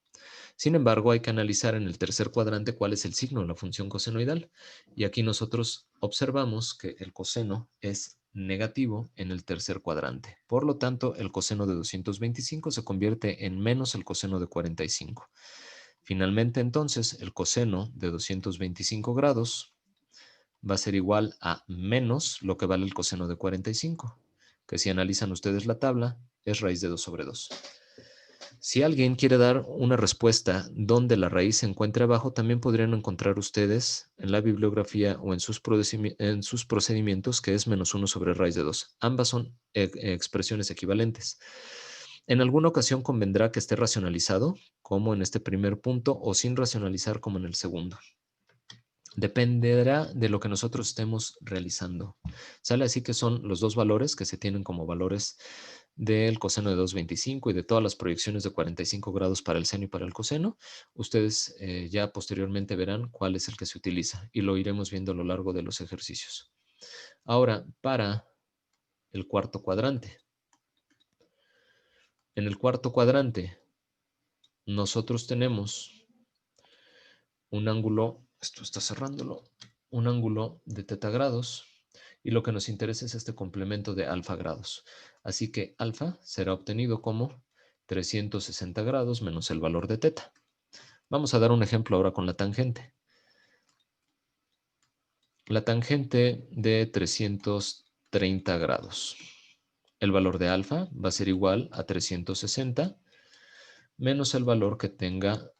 Sin embargo, hay que analizar en el tercer cuadrante cuál es el signo de la función cosenoidal. Y aquí nosotros observamos que el coseno es negativo en el tercer cuadrante. Por lo tanto, el coseno de 225 se convierte en menos el coseno de 45. Finalmente, entonces, el coseno de 225 grados va a ser igual a menos lo que vale el coseno de 45, que si analizan ustedes la tabla, es raíz de 2 sobre 2. Si alguien quiere dar una respuesta donde la raíz se encuentre abajo, también podrían encontrar ustedes en la bibliografía o en sus procedimientos que es menos 1 sobre raíz de 2. Ambas son expresiones equivalentes. En alguna ocasión convendrá que esté racionalizado, como en este primer punto, o sin racionalizar, como en el segundo. Dependerá de lo que nosotros estemos realizando. Sale así que son los dos valores que se tienen como valores del coseno de 225 y de todas las proyecciones de 45 grados para el seno y para el coseno. Ustedes ya posteriormente verán cuál es el que se utiliza y lo iremos viendo a lo largo de los ejercicios. Ahora, para el cuarto cuadrante. En el cuarto cuadrante, nosotros tenemos un ángulo, esto está cerrándolo, un ángulo de teta grados y lo que nos interesa es este complemento de alfa grados. Así que alfa será obtenido como 360 grados menos el valor de teta. Vamos a dar un ejemplo ahora con la tangente. La tangente de 330 grados. El valor de alfa va a ser igual a 360 menos el valor que tenga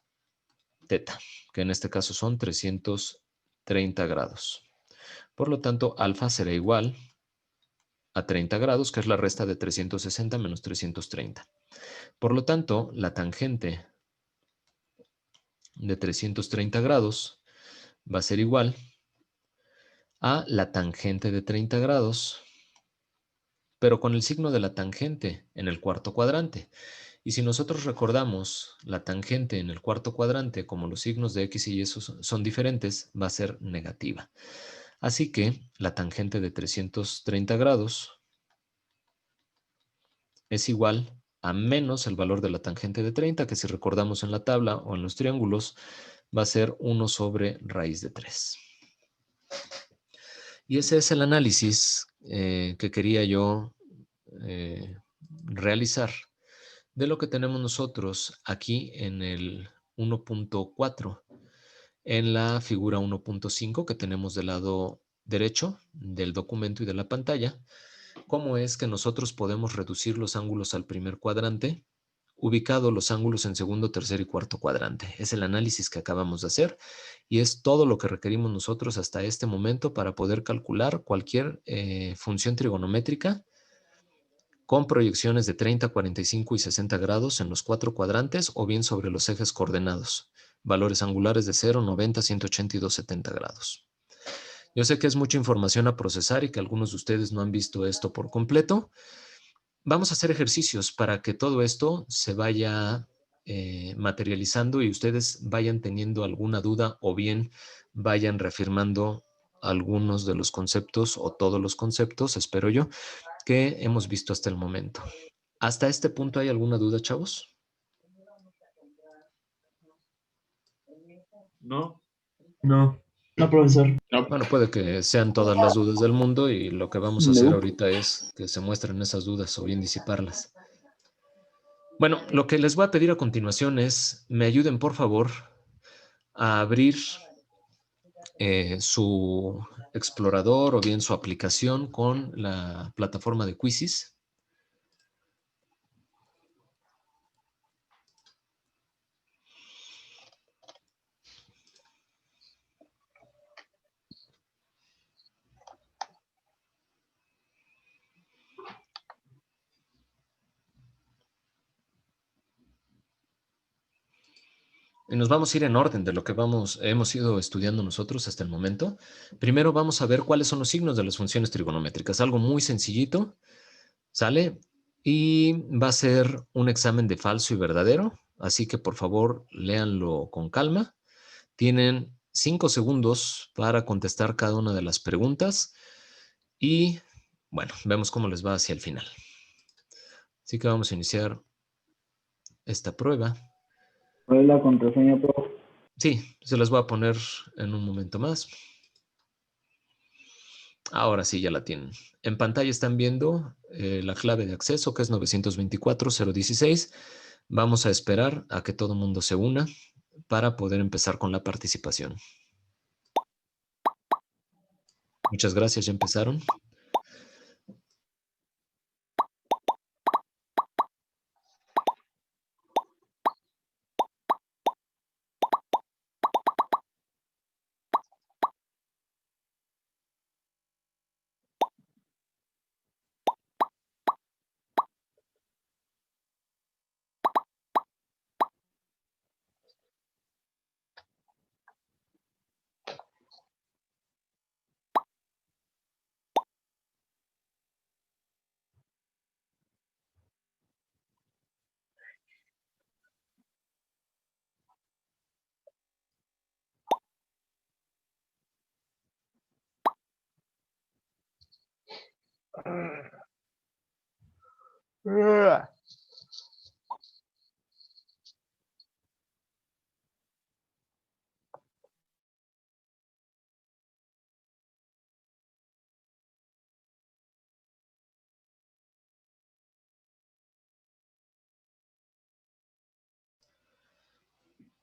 teta, que en este caso son 330 grados. Por lo tanto, alfa será igual a 30 grados, que es la resta de 360 menos 330. Por lo tanto, la tangente de 330 grados va a ser igual a la tangente de 30 grados, pero con el signo de la tangente en el cuarto cuadrante. Y si nosotros recordamos la tangente en el cuarto cuadrante, como los signos de X y Y son diferentes, va a ser negativa. Así que la tangente de 330 grados es igual a menos el valor de la tangente de 30, que si recordamos en la tabla o en los triángulos, va a ser 1 sobre raíz de 3. Y ese es el análisis que quería yo realizar de lo que tenemos nosotros aquí en el 1.4, en la figura 1.5 que tenemos del lado derecho del documento y de la pantalla. ¿Cómo es que nosotros podemos reducir los ángulos al primer cuadrante, ubicado los ángulos en segundo, tercer y cuarto cuadrante? Es el análisis que acabamos de hacer y es todo lo que requerimos nosotros hasta este momento para poder calcular cualquier función trigonométrica con proyecciones de 30, 45 y 60 grados en los cuatro cuadrantes o bien sobre los ejes coordenados, valores angulares de 0, 90, 180 y 270 grados. Yo sé que es mucha información a procesar y que algunos de ustedes no han visto esto por completo. Vamos a hacer ejercicios para que todo esto se vaya materializando y ustedes vayan teniendo alguna duda o bien vayan reafirmando algunos de los conceptos o todos los conceptos, espero yo, que hemos visto hasta el momento. ¿Hasta este punto hay alguna duda, chavos? No. No. No, profesor. No. Bueno, puede que sean todas las dudas del mundo y lo que vamos a hacer ahorita es que se muestren esas dudas o bien disiparlas. Bueno, lo que les voy a pedir a continuación es me ayuden, por favor, a abrir su explorador o bien su aplicación con la plataforma de Quizzes. Y nos vamos a ir en orden de lo que hemos ido estudiando nosotros hasta el momento. Primero vamos a ver cuáles son los signos de las funciones trigonométricas. Algo muy sencillito, ¿sale? Y va a ser un examen de falso y verdadero, así que por favor léanlo con calma. Tienen 5 segundos para contestar cada una de las preguntas y bueno, vemos cómo les va hacia el final. Así que vamos a iniciar esta prueba. ¿Cuál es la contraseña, profe? Sí, se las voy a poner en un momento más. Ahora sí, ya la tienen. En pantalla están viendo la clave de acceso, que es 924.016. Vamos a esperar a que todo el mundo se una para poder empezar con la participación. Muchas gracias, ya empezaron.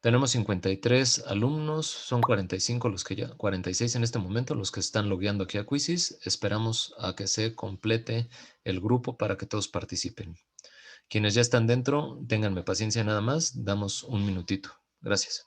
Tenemos 53 alumnos, son 45 los que ya, 46 en este momento los que están logueando aquí a Quizzes. Esperamos a que se complete el grupo para que todos participen. Quienes ya están dentro, ténganme paciencia nada más, damos un minutito. Gracias.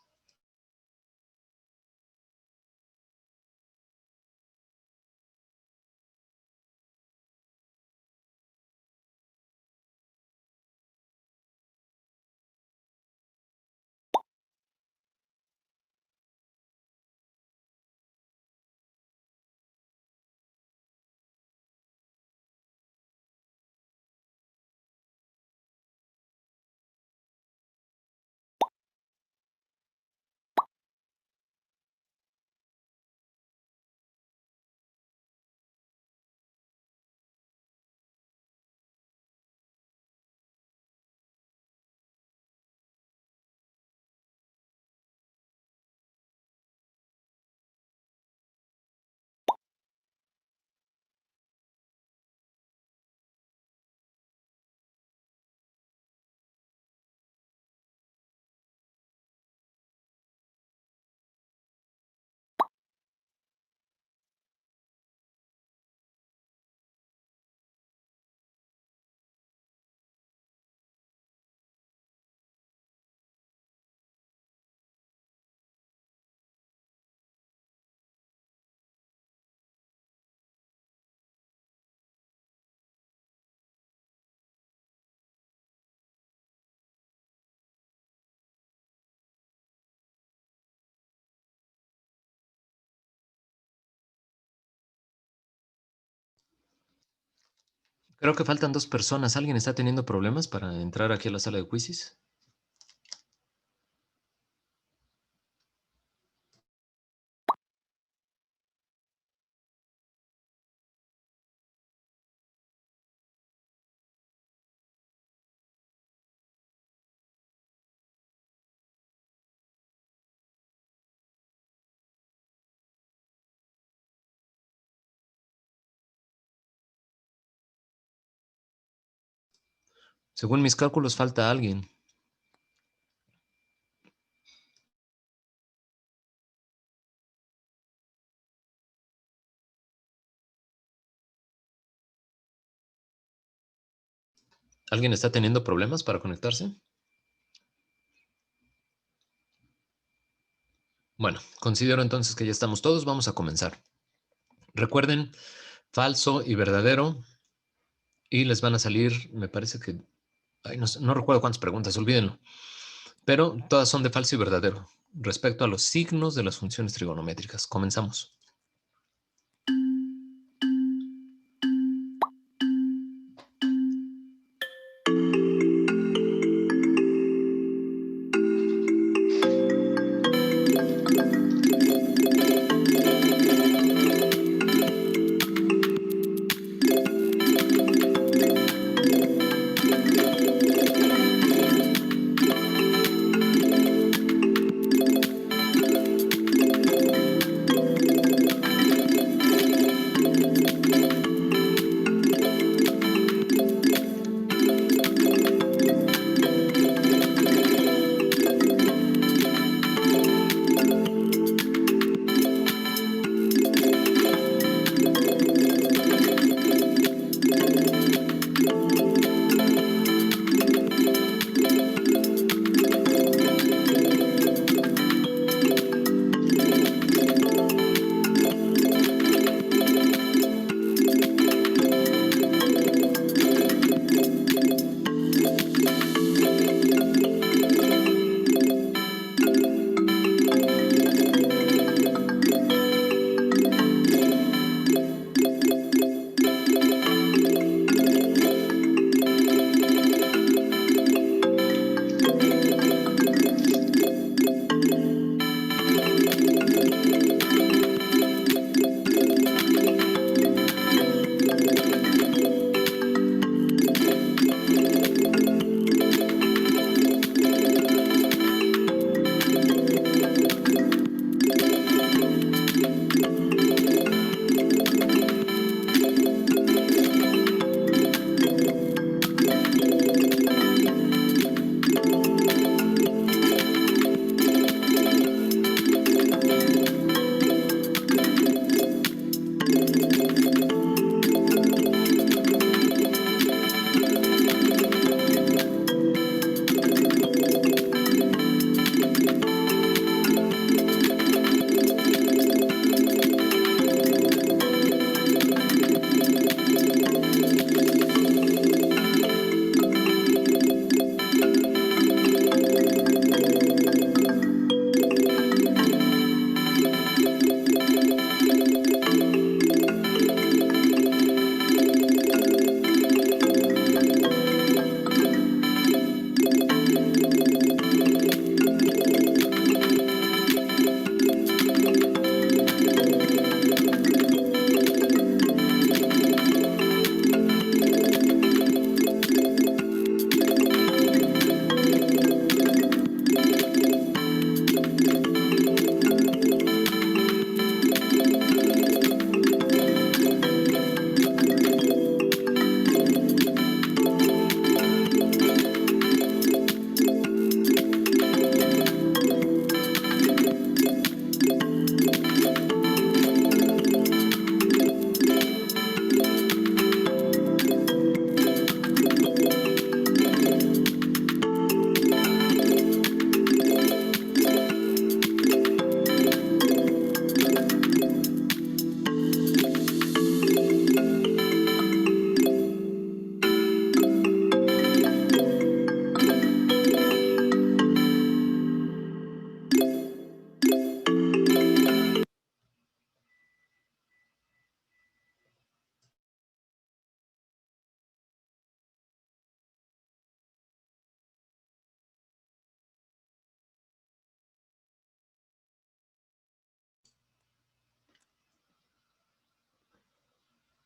Creo que faltan 2 personas. ¿Alguien está teniendo problemas para entrar aquí a la sala de quizzes? Según mis cálculos, falta alguien. ¿Alguien está teniendo problemas para conectarse? Bueno, considero entonces que ya estamos todos. Vamos a comenzar. Recuerden, falso y verdadero. Y les van a salir, me parece que... Ay, no recuerdo cuántas preguntas, olvídenlo. Pero todas son de falso y verdadero respecto a los signos de las funciones trigonométricas. Comenzamos.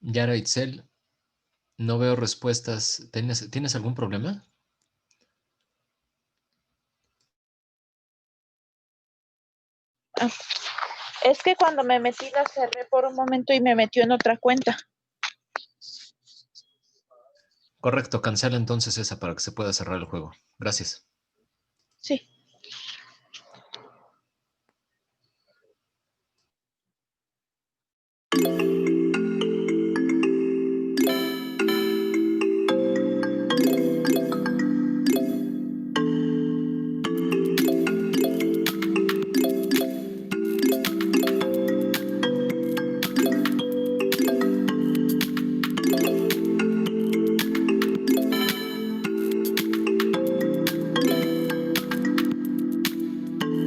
Yara Itzel, no veo respuestas. ¿Tienes algún problema? Es que cuando me metí la cerré por un momento y me metió en otra cuenta. Correcto, cancela entonces esa para que se pueda cerrar el juego. Gracias. Sí.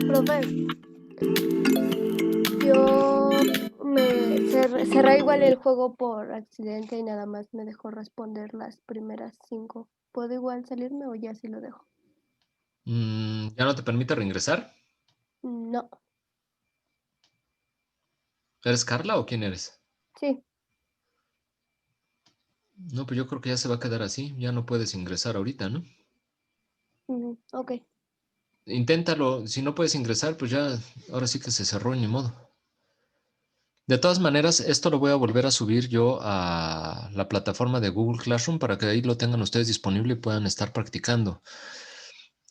Profe, yo me cerré igual el juego por accidente y nada más me dejó responder las primeras 5. ¿Puedo igual salirme o ya sí lo dejo? ¿Ya no te permite reingresar? No, ¿Eres Carla o quién eres? sí. No, pues yo creo que ya se va a quedar así. Ya no puedes ingresar ahorita, ¿no? Ok. Inténtalo. Si no puedes ingresar, pues ya, ahora sí que se cerró y ni modo. De todas maneras, esto lo voy a volver a subir yo a la plataforma de Google Classroom para que ahí lo tengan ustedes disponible y puedan estar practicando.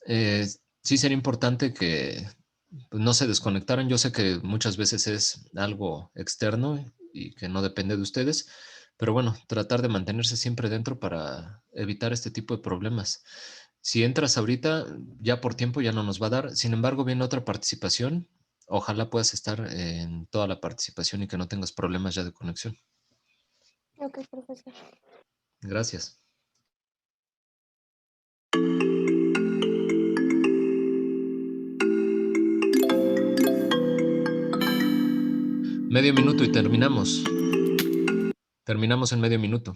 Sí sería importante que pues, no se desconectaran. Yo sé que muchas veces es algo externo y que no depende de ustedes, pero bueno, tratar de mantenerse siempre dentro para evitar este tipo de problemas. Si entras ahorita, ya por tiempo ya no nos va a dar. Sin embargo, viene otra participación. Ojalá puedas estar en toda la participación y que no tengas problemas ya de conexión. Ok, profesor. Gracias. Medio minuto y terminamos. Terminamos en medio minuto.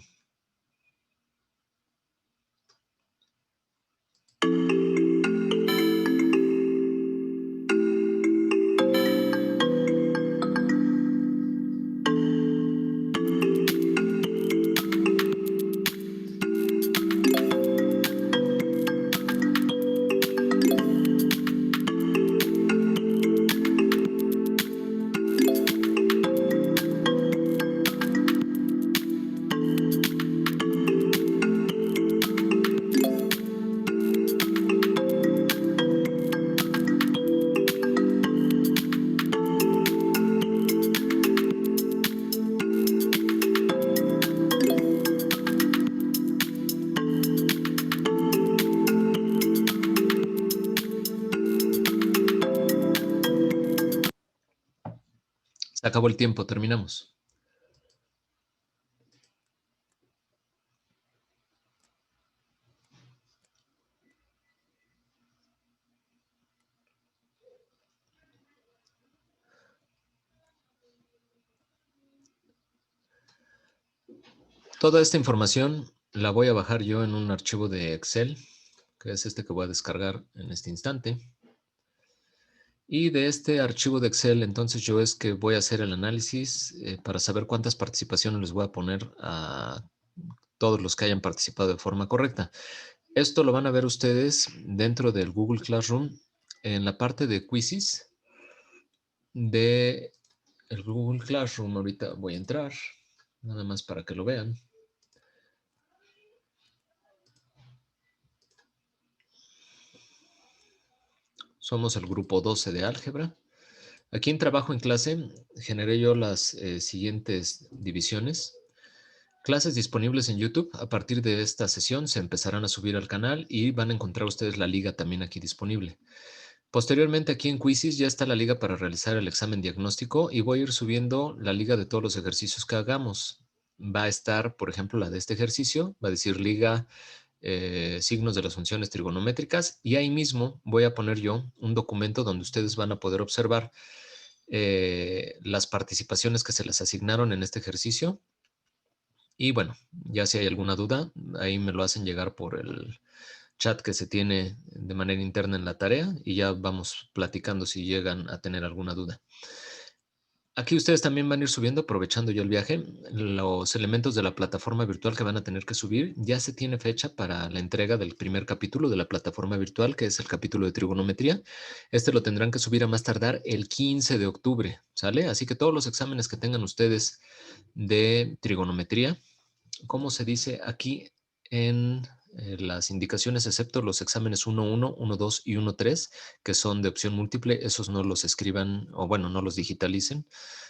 Se acabó el tiempo, terminamos. Toda esta información la voy a bajar yo en un archivo de Excel, que es este que voy a descargar en este instante. Y de este archivo de Excel, entonces yo es que voy a hacer el análisis para saber cuántas participaciones les voy a poner a todos los que hayan participado de forma correcta. Esto lo van a ver ustedes dentro del Google Classroom en la parte de quizzes de el Google Classroom. Ahorita voy a entrar, nada más para que lo vean. Somos el grupo 12 de álgebra. Aquí en trabajo en clase generé yo las siguientes divisiones. Clases disponibles en YouTube. A partir de esta sesión se empezarán a subir al canal y van a encontrar ustedes la liga también aquí disponible. Posteriormente aquí en Quizzes ya está la liga para realizar el examen diagnóstico y voy a ir subiendo la liga de todos los ejercicios que hagamos. Va a estar, por ejemplo, la de este ejercicio, va a decir liga signos de las funciones trigonométricas y ahí mismo voy a poner yo un documento donde ustedes van a poder observar las participaciones que se les asignaron en este ejercicio. Y bueno, ya si hay alguna duda, ahí me lo hacen llegar por el chat que se tiene de manera interna en la tarea y ya vamos platicando si llegan a tener alguna duda. Aquí ustedes también van a ir subiendo, aprovechando ya el viaje, los elementos de la plataforma virtual que van a tener que subir. Ya se tiene fecha para la entrega del primer capítulo de la plataforma virtual, que es el capítulo de trigonometría. Este lo tendrán que subir a más tardar el 15 de octubre, ¿sale? Así que todos los exámenes que tengan ustedes de trigonometría, como se dice aquí en las indicaciones, excepto los exámenes 1.1, 1.2 y 1.3, que son de opción múltiple, esos no los escriban, o bueno, no los digitalicen.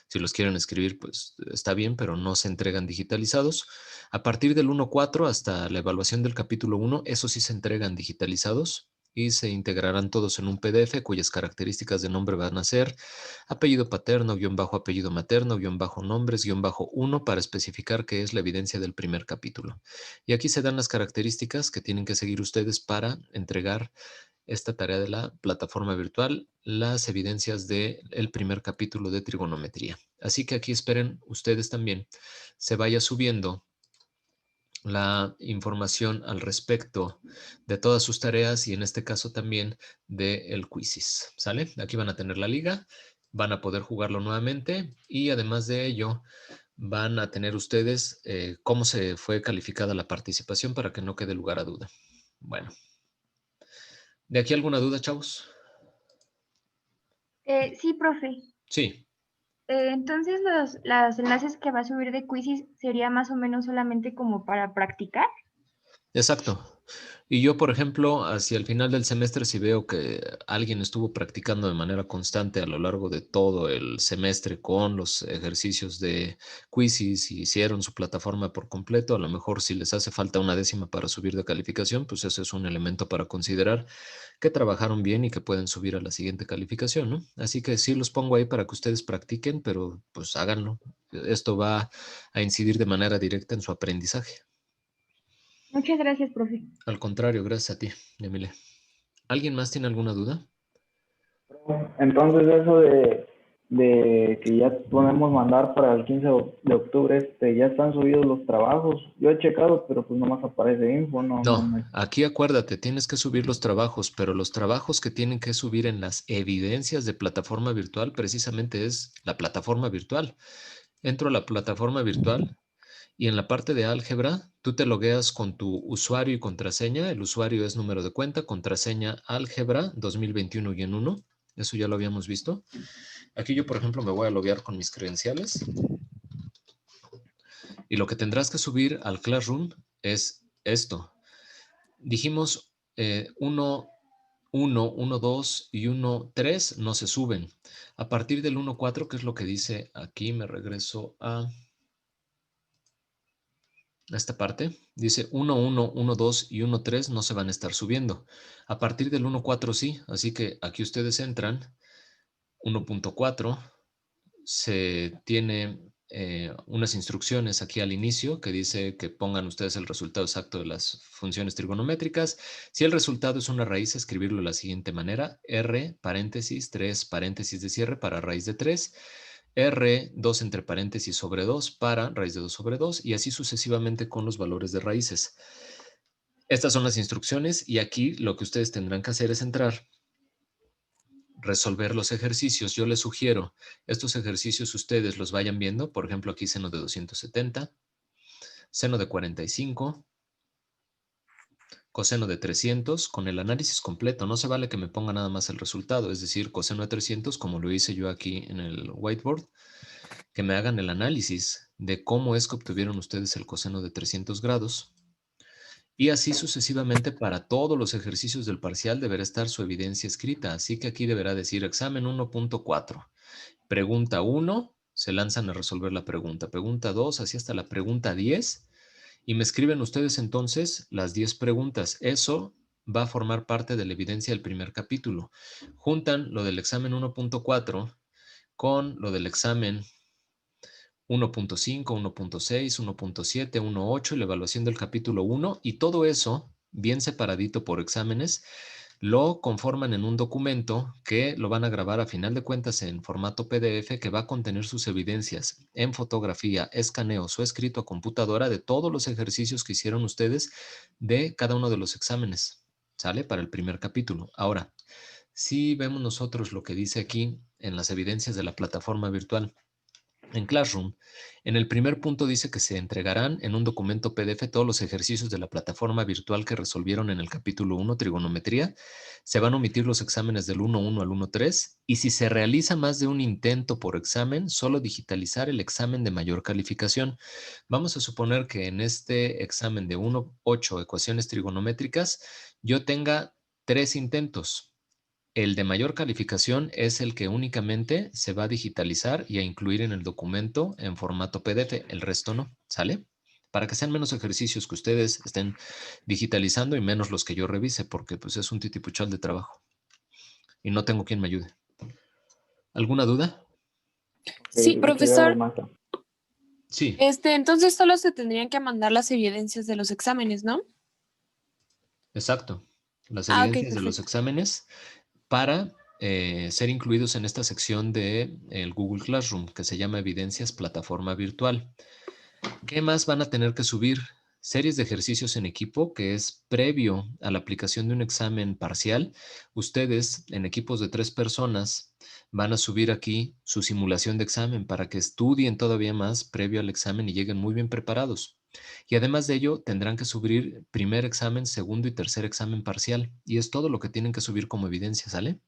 Si los quieren escribir, pues está bien, pero no se entregan digitalizados. A partir del 1.4 hasta la evaluación del capítulo 1, esos sí se entregan digitalizados y se integrarán todos en un PDF cuyas características de nombre van a ser apellido paterno, guión bajo apellido materno, guión bajo nombres, guión bajo 1 para especificar qué es la evidencia del primer capítulo. Y aquí se dan las características que tienen que seguir ustedes para entregar esta tarea de la plataforma virtual, las evidencias del primer capítulo de trigonometría. Así que aquí esperen ustedes también se vaya subiendo la información al respecto de todas sus tareas y en este caso también del Quizzes, ¿sale? Aquí van a tener la liga, van a poder jugarlo nuevamente y además de ello van a tener ustedes cómo se fue calificada la participación para que no quede lugar a duda. Bueno, ¿de aquí alguna duda, chavos? Sí, profe. Sí. Entonces los enlaces que va a subir de Quizzes sería más o menos solamente como para practicar. Exacto. Y yo, por ejemplo, hacia el final del semestre, si veo que alguien estuvo practicando de manera constante a lo largo de todo el semestre con los ejercicios de Quizzes y hicieron su plataforma por completo, a lo mejor si les hace falta una décima para subir de calificación, pues ese es un elemento para considerar que trabajaron bien y que pueden subir a la siguiente calificación, ¿no? Así que sí los pongo ahí para que ustedes practiquen, pero pues háganlo. Esto va a incidir de manera directa en su aprendizaje. Muchas gracias, profe. Al contrario, gracias a ti, Emilia. ¿Alguien más tiene alguna duda? Entonces eso de que ya podemos mandar para el 15 de octubre, ya están subidos los trabajos. Yo he checado, pero pues nomás aparece info, no No, me... aquí acuérdate, tienes que subir los trabajos, pero los trabajos que tienen que subir en las evidencias de plataforma virtual precisamente es la plataforma virtual. Entro a la plataforma virtual y en la parte de álgebra tú te logueas con tu usuario y contraseña. El usuario es número de cuenta, contraseña álgebra 2021-1. Eso ya lo habíamos visto. Aquí yo, por ejemplo, me voy a loguear con mis credenciales. Y lo que tendrás que subir al Classroom es esto. Dijimos 1, 2 y 1, 3 no se suben. A partir del 1, 4, que es lo que dice aquí, me regreso a esta parte. Dice 1, 1, 1, 2 y 1, 3 no se van a estar subiendo. A partir del 1, 4 sí. Así que aquí ustedes entran. 1.4 se tiene unas instrucciones aquí al inicio que dice que pongan ustedes el resultado exacto de las funciones trigonométricas. Si el resultado es una raíz, escribirlo de la siguiente manera: R, paréntesis, 3, paréntesis de cierre para raíz de 3, R, 2 entre paréntesis sobre 2 para raíz de 2 sobre 2 y así sucesivamente con los valores de raíces. Estas son las instrucciones y aquí lo que ustedes tendrán que hacer es entrar, resolver los ejercicios. Yo les sugiero, estos ejercicios ustedes los vayan viendo. Por ejemplo, aquí seno de 270, seno de 45, coseno de 300, con el análisis completo. No se vale que me ponga nada más el resultado, es decir, coseno de 300, como lo hice yo aquí en el whiteboard, que me hagan el análisis de cómo es que obtuvieron ustedes el coseno de 300 grados. Y así sucesivamente para todos los ejercicios del parcial deberá estar su evidencia escrita. Así que aquí deberá decir examen 1.4. Pregunta 1, se lanzan a resolver la pregunta. Pregunta 2, así hasta la pregunta 10. Y me escriben ustedes entonces las 10 preguntas. Eso va a formar parte de la evidencia del primer capítulo. Juntan lo del examen 1.4 con lo del examen 1.5, 1.6, 1.7, 1.8 y la evaluación del capítulo 1 y todo eso, bien separadito por exámenes, lo conforman en un documento que lo van a grabar a final de cuentas en formato PDF que va a contener sus evidencias en fotografía, escaneos o escrito a computadora de todos los ejercicios que hicieron ustedes de cada uno de los exámenes. ¿Sale? Para el primer capítulo. Ahora, si vemos nosotros lo que dice aquí en las evidencias de la plataforma virtual, en Classroom. En el primer punto dice que se entregarán en un documento PDF todos los ejercicios de la plataforma virtual que resolvieron en el capítulo 1, trigonometría. Se van a omitir los exámenes del 1.1 al 1.3 y si se realiza más de un intento por examen, solo digitalizar el examen de mayor calificación. Vamos a suponer que en este examen de 1.8 ecuaciones trigonométricas yo tenga 3 intentos. El de mayor calificación es el que únicamente se va a digitalizar y a incluir en el documento en formato PDF. El resto no, ¿sale? Para que sean menos ejercicios que ustedes estén digitalizando y menos los que yo revise, porque pues es un titipuchal de trabajo. Y no tengo quien me ayude. ¿Alguna duda? Sí, Muchas gracias, profesor. maestra. Sí, Entonces solo se tendrían que mandar las evidencias de los exámenes, ¿no? exacto. Las Ah, ok, evidencias de los perfecto. exámenes para ser incluidos en esta sección de el Google Classroom, que se llama Evidencias Plataforma Virtual. ¿Qué más van a tener que subir? Series de ejercicios en equipo, que es previo a la aplicación de un examen parcial. Ustedes, en equipos de 3 personas, van a subir aquí su simulación de examen para que estudien todavía más previo al examen y lleguen muy bien preparados. Y además de ello, tendrán que subir primer examen, segundo y tercer examen parcial. Y es todo lo que tienen que subir como evidencia, ¿sale?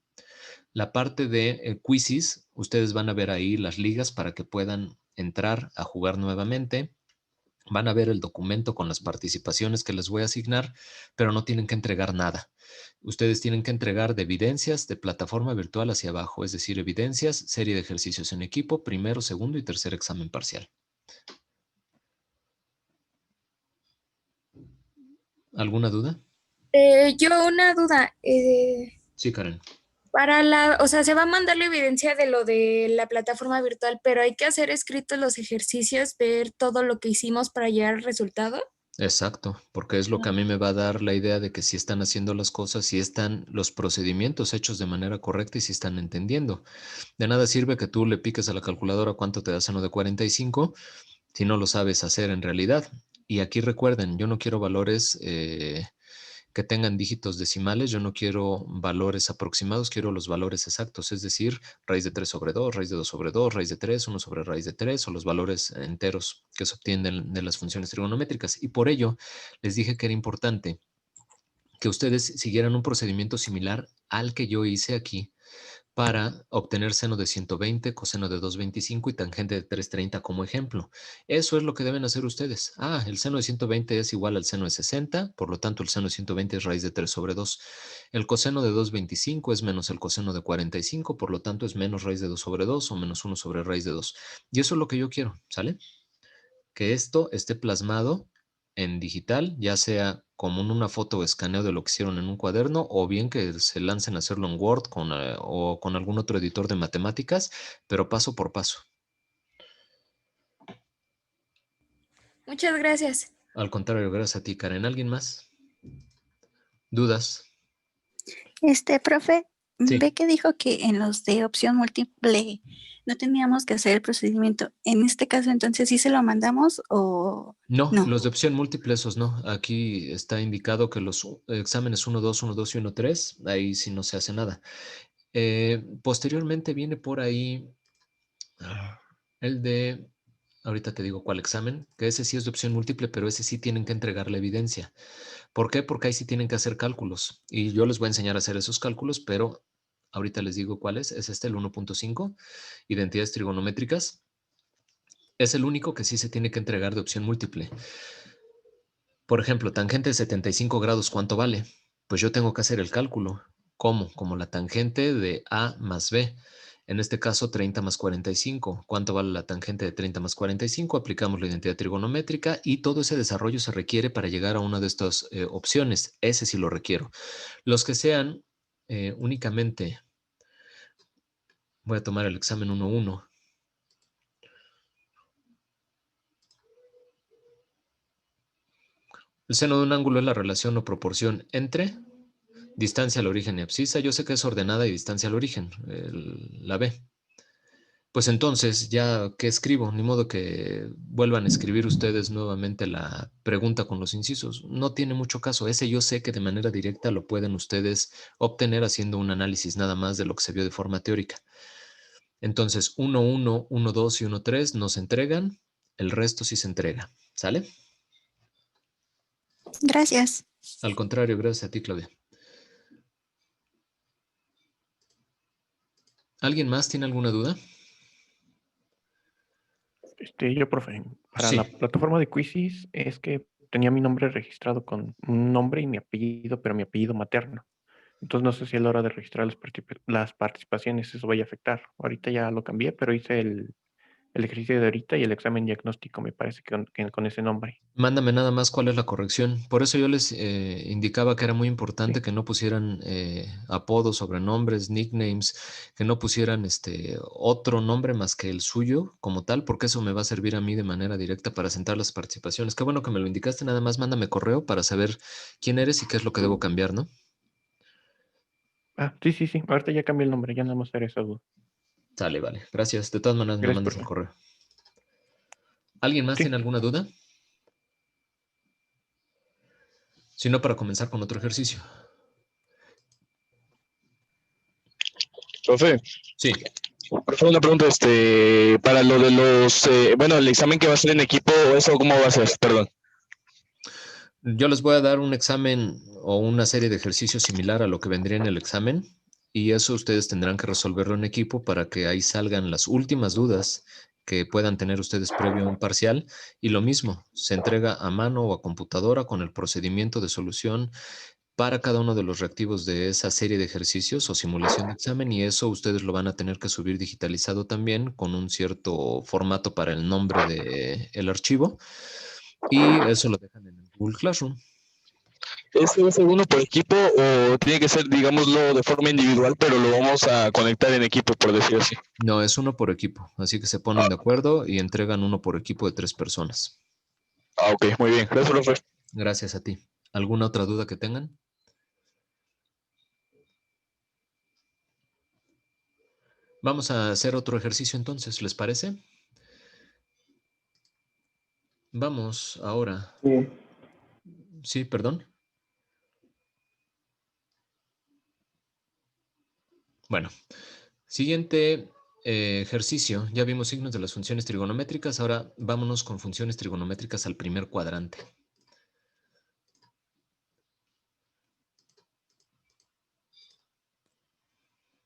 La parte de quizzes, ustedes van a ver ahí las ligas para que puedan entrar a jugar nuevamente. Van a ver el documento con las participaciones que les voy a asignar, pero no tienen que entregar nada. Ustedes tienen que entregar de evidencias de plataforma virtual hacia abajo, es decir, evidencias, serie de ejercicios en equipo, primero, segundo y tercer examen parcial. ¿Alguna duda? Yo una duda. Sí, Karen. O sea, se va a mandar la evidencia de lo de la plataforma virtual, pero hay que hacer escritos los ejercicios, ver todo lo que hicimos para llegar al resultado. Exacto, porque es lo que a mí me va a dar la idea de que si están haciendo las cosas, si están los procedimientos hechos de manera correcta y si están entendiendo. De nada sirve que tú le piques a la calculadora cuánto te da seno de 45 si no lo sabes hacer en realidad. Y aquí recuerden, yo no quiero valores que tengan dígitos decimales, yo no quiero valores aproximados, quiero los valores exactos, es decir, raíz de 3 sobre 2, raíz de 2 sobre 2, raíz de 3, 1 sobre raíz de 3 o los valores enteros que se obtienen de las funciones trigonométricas. Y por ello les dije que era importante que ustedes siguieran un procedimiento similar al que yo hice aquí para obtener seno de 120, coseno de 225 y tangente de 330 como ejemplo. Eso es lo que deben hacer ustedes. El seno de 120 es igual al seno de 60, por lo tanto el seno de 120 es raíz de 3 sobre 2. El coseno de 225 es menos el coseno de 45, por lo tanto es menos raíz de 2 sobre 2 o menos 1 sobre raíz de 2. Y eso es lo que yo quiero, ¿sale? Que esto esté plasmado en digital, ya sea como en una foto o escaneo de lo que hicieron en un cuaderno, o bien que se lancen a hacerlo en Word o con algún otro editor de matemáticas, pero paso por paso. Muchas gracias. Al contrario, gracias a ti, Karen. ¿Alguien más? ¿Dudas? Profe, Sí. ve que dijo que en los de opción múltiple no teníamos que hacer el procedimiento. En este caso, entonces, ¿sí se lo mandamos o No, no? los de opción múltiple, esos no. Aquí está indicado que los exámenes 1.2, 1.2 y 1.3, ahí sí no se hace nada. Posteriormente viene por ahí el de, ahorita te digo cuál examen, que ese sí es de opción múltiple, pero ese sí tienen que entregar la evidencia. ¿Por qué? Porque ahí sí tienen que hacer cálculos. Y yo les voy a enseñar a hacer esos cálculos, pero ahorita les digo cuál es. Es el 1.5, identidades trigonométricas. Es el único que sí se tiene que entregar de opción múltiple. Por ejemplo, tangente de 75 grados, ¿cuánto vale? Pues yo tengo que hacer el cálculo. ¿Cómo? Como la tangente de A más B. En este caso, 30 más 45. ¿Cuánto vale la tangente de 30 más 45? Aplicamos la identidad trigonométrica y todo ese desarrollo se requiere para llegar a una de estas opciones. Ese sí lo requiero. Los que sean únicamente, voy a tomar el examen 1.1. El seno de un ángulo es la relación o proporción entre distancia al origen y abscisa. Yo sé que es ordenada y distancia al origen, la B. Pues entonces, ya, ¿qué escribo? Ni modo que vuelvan a escribir ustedes nuevamente la pregunta con los incisos. No tiene mucho caso. Ese yo sé que de manera directa lo pueden ustedes obtener haciendo un análisis nada más de lo que se vio de forma teórica. Entonces, 1-1, 1-2 y 1-3 no se entregan. El resto sí se entrega. ¿Sale? Gracias. Al contrario, gracias a ti, Claudia. ¿Alguien más tiene alguna duda? Yo, profe, para Sí. la plataforma de Quizzes es que tenía mi nombre registrado con un nombre y mi apellido, pero mi apellido materno. Entonces no sé si a la hora de registrar las participaciones eso vaya a afectar. Ahorita ya lo cambié, pero hice el ejercicio de ahorita y el examen diagnóstico me parece que con ese nombre. Mándame nada más cuál es la corrección. Por eso yo les indicaba que era muy importante Sí. que no pusieran apodos, sobrenombres, nicknames, que no pusieran otro nombre más que el suyo como tal, porque eso me va a servir a mí de manera directa para sentar las participaciones. Qué bueno que me lo indicaste. Nada más mándame correo para saber quién eres y qué es lo que debo cambiar, ¿no? Ah, sí. Ahorita ya cambié el nombre, ya nada más era esa duda. Sale, vale. Gracias. De todas maneras, me Gracias, mandas el profe. correo. ¿Alguien más Sí. tiene alguna duda? Si no, para comenzar con otro ejercicio. Profe, Sí. profe, una pregunta, para lo de los, bueno, el examen que va a ser en equipo, ¿eso cómo va a ser? Perdón. Yo les voy a dar un examen o una serie de ejercicios similar a lo que vendría en el examen y eso ustedes tendrán que resolverlo en equipo para que ahí salgan las últimas dudas que puedan tener ustedes previo a un parcial y lo mismo, se entrega a mano o a computadora con el procedimiento de solución para cada uno de los reactivos de esa serie de ejercicios o simulación de examen y eso ustedes lo van a tener que subir digitalizado también con un cierto formato para el nombre del archivo y eso lo dejan en el Google Classroom. ¿Este va a ser uno por equipo o tiene que ser, digámoslo, de forma individual, pero lo vamos a conectar en equipo, por decir así? No, es uno por equipo, así que se ponen de acuerdo y entregan uno por equipo de 3 personas. Ah, ok, muy bien. Gracias, profe. Gracias a ti. ¿Alguna otra duda que tengan? Vamos a hacer otro ejercicio entonces, ¿les parece? Vamos ahora. Sí. Sí, perdón. Bueno, siguiente ejercicio. Ya vimos signos de las funciones trigonométricas. Ahora vámonos con funciones trigonométricas al primer cuadrante.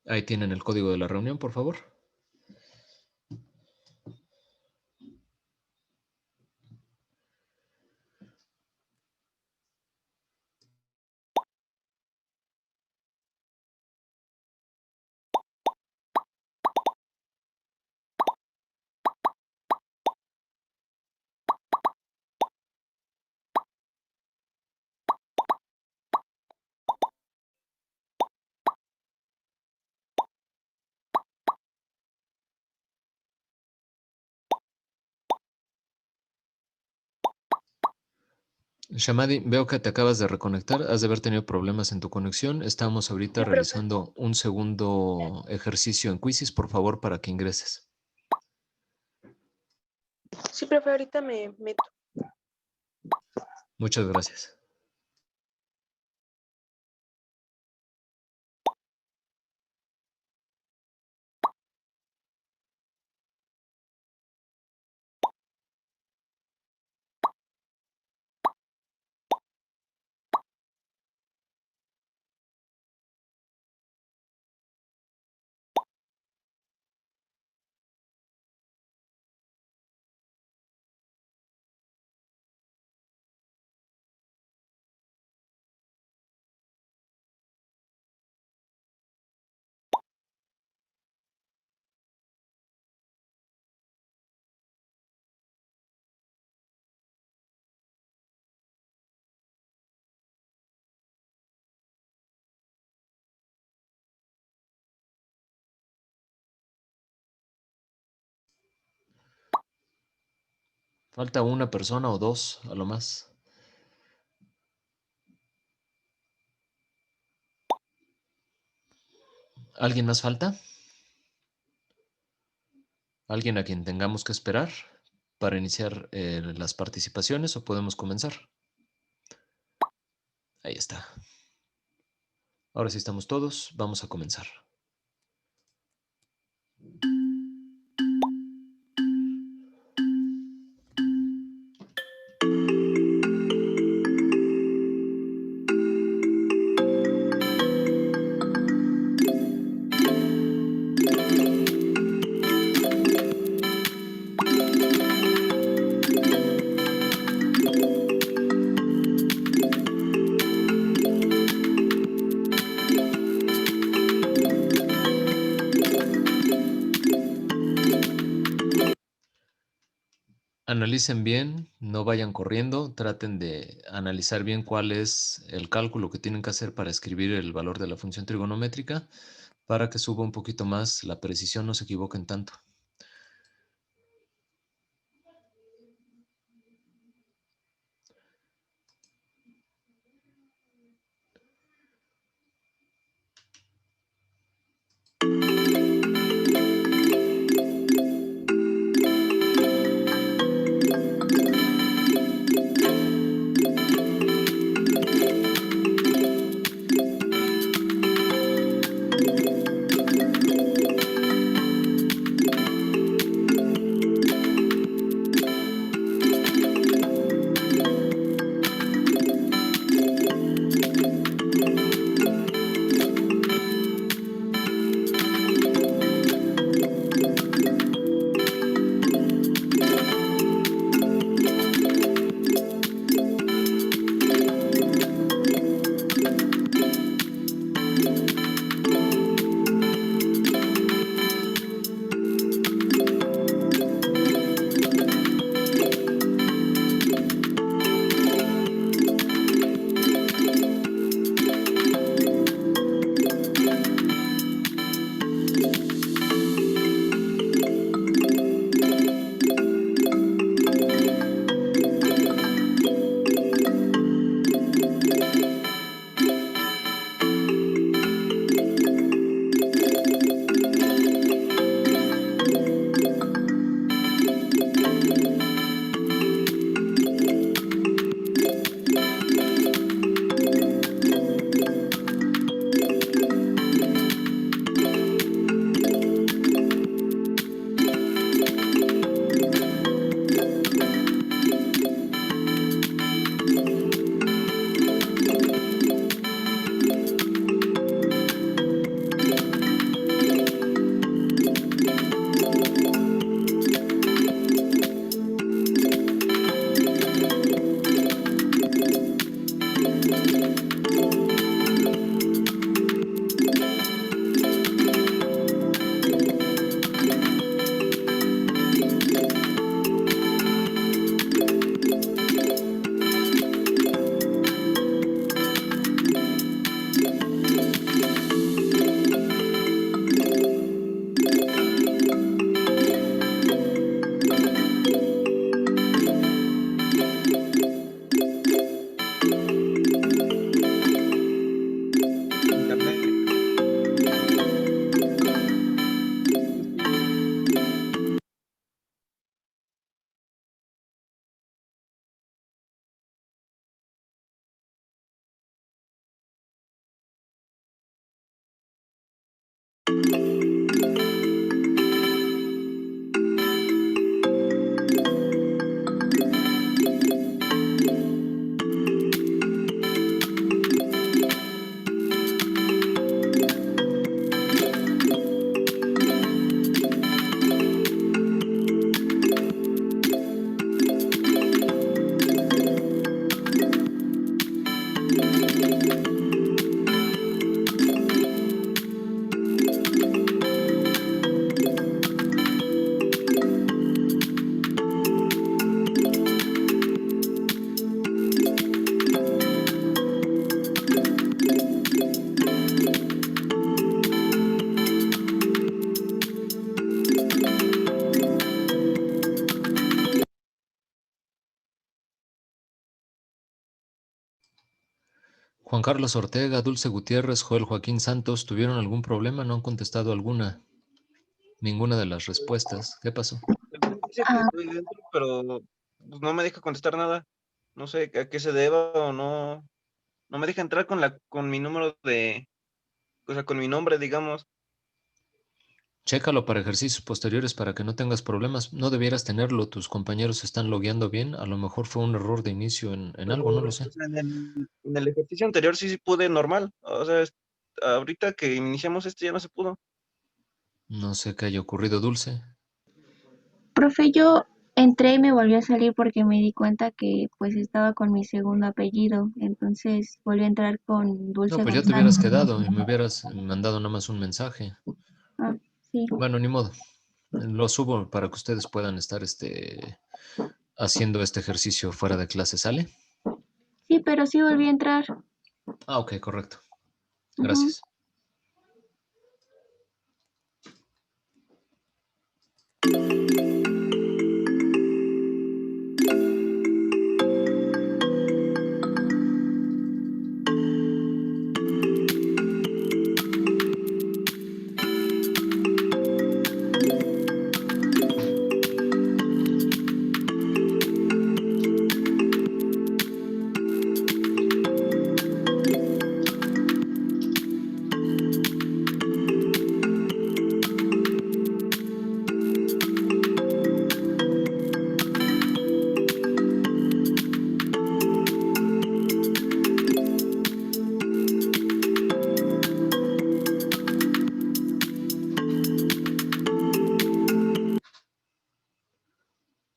Ahí tienen el código de la reunión, por favor. Shamadi, veo que te acabas de reconectar. Has de haber tenido problemas en tu conexión. Estamos ahorita Sí, profe. realizando un segundo ejercicio en Quizzes, por favor, para que ingreses. Sí, profe, ahorita me meto. Muchas gracias. Falta una persona o dos, a lo más. ¿Alguien más falta? ¿Alguien a quien tengamos que esperar para iniciar las participaciones o podemos comenzar? Ahí está. Ahora sí estamos todos. Vamos a comenzar. Analicen bien, no vayan corriendo, traten de analizar bien cuál es el cálculo que tienen que hacer para escribir el valor de la función trigonométrica para que suba un poquito más la precisión, no se equivoquen tanto. Juan Carlos Ortega, Dulce Gutiérrez, Joel Joaquín Santos, ¿tuvieron algún problema? ¿No han contestado ninguna de las respuestas? ¿Qué pasó? Dice que estoy dentro, pero pues, no me deja contestar nada. No sé a qué se deba o no. No me deja entrar con mi número o sea, con mi nombre, digamos. Chécalo para ejercicios posteriores para que no tengas problemas. No debieras tenerlo, tus compañeros se están logueando bien. A lo mejor fue un error de inicio en algo, no lo sé. O sea, en el ejercicio anterior sí pude normal. O sea, ahorita que iniciamos ya no se pudo. No sé qué haya ocurrido, Dulce. Profe, yo entré y me volví a salir porque me di cuenta que pues estaba con mi segundo apellido, entonces volví a entrar con Dulce No, pues ya te hubieras González. quedado y me hubieras mandado nada más un mensaje. Ah, sí. Bueno, ni modo. Lo subo para que ustedes puedan estar haciendo este ejercicio fuera de clase, ¿sale? Sí, pero sí volví a entrar. Ah, ok, correcto. Ujú. Gracias.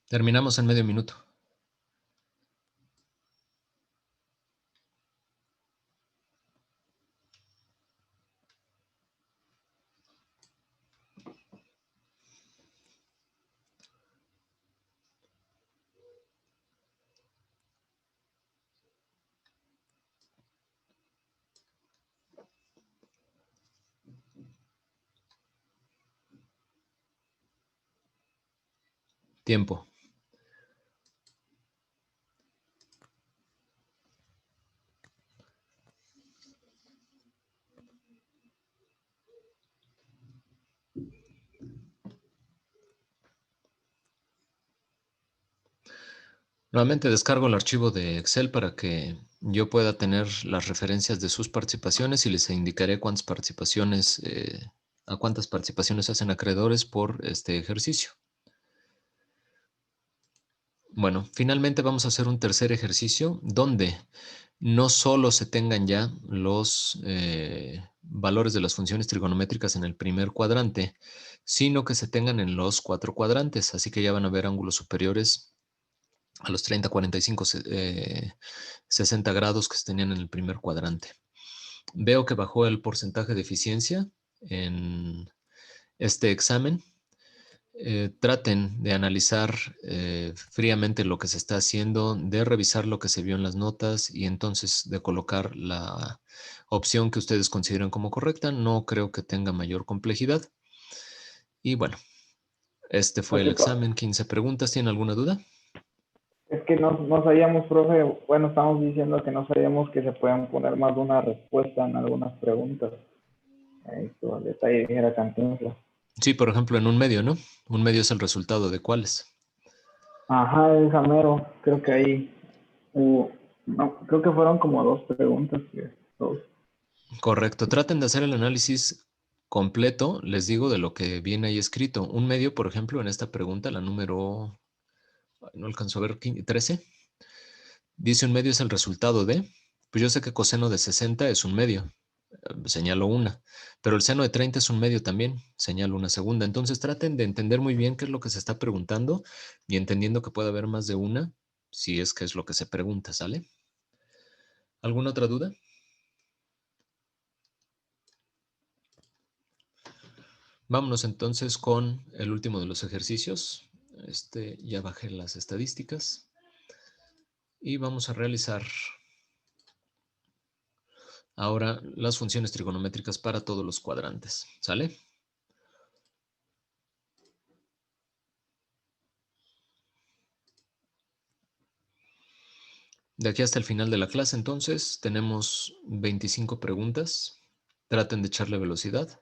Terminamos en medio minuto. Tiempo. Nuevamente descargo el archivo de Excel para que yo pueda tener las referencias de sus participaciones y les indicaré cuántas participaciones, a cuántas participaciones hacen acreedores por este ejercicio. Bueno, finalmente vamos a hacer un tercer ejercicio donde no solo se tengan ya los valores de las funciones trigonométricas en el primer cuadrante, sino que se tengan en los 4 cuadrantes. Así que ya van a ver ángulos superiores a los 30, 45, 60 grados que se tenían en el primer cuadrante. Veo que bajó el porcentaje de eficiencia en este examen. Traten de analizar fríamente lo que se está haciendo, de revisar lo que se vio en las notas y entonces de colocar la opción que ustedes consideran como correcta. No creo que tenga mayor complejidad. Y bueno, este fue el examen, 15 preguntas. ¿Tienen alguna duda? Es que no sabíamos, profe, bueno, estamos diciendo que no sabíamos que se puedan poner más de una respuesta en algunas preguntas. Esto, el detalle era Cantinflas. Sí, por ejemplo, en un medio, ¿no? Un medio es el resultado de cuáles. Ajá, el Jamero, creo que ahí hubo, no, creo que fueron como 2 preguntas. Correcto. Traten de hacer el análisis completo, les digo, de lo que viene ahí escrito. Un medio, por ejemplo, en esta pregunta, la número, no alcanzo a ver, 13, dice un medio es el resultado de, pues yo sé que coseno de 60 es un medio, señalo una, pero el seno de 30 es un medio también, señalo una segunda. Entonces traten de entender muy bien qué es lo que se está preguntando y entendiendo que puede haber más de una, si es que es lo que se pregunta, ¿sale? ¿Alguna otra duda? Vámonos entonces con el último de los ejercicios. Ya bajé las estadísticas. Y vamos a realizar ahora las funciones trigonométricas para todos los cuadrantes. ¿Sale? De aquí hasta el final de la clase, entonces, tenemos 25 preguntas. Traten de echarle velocidad.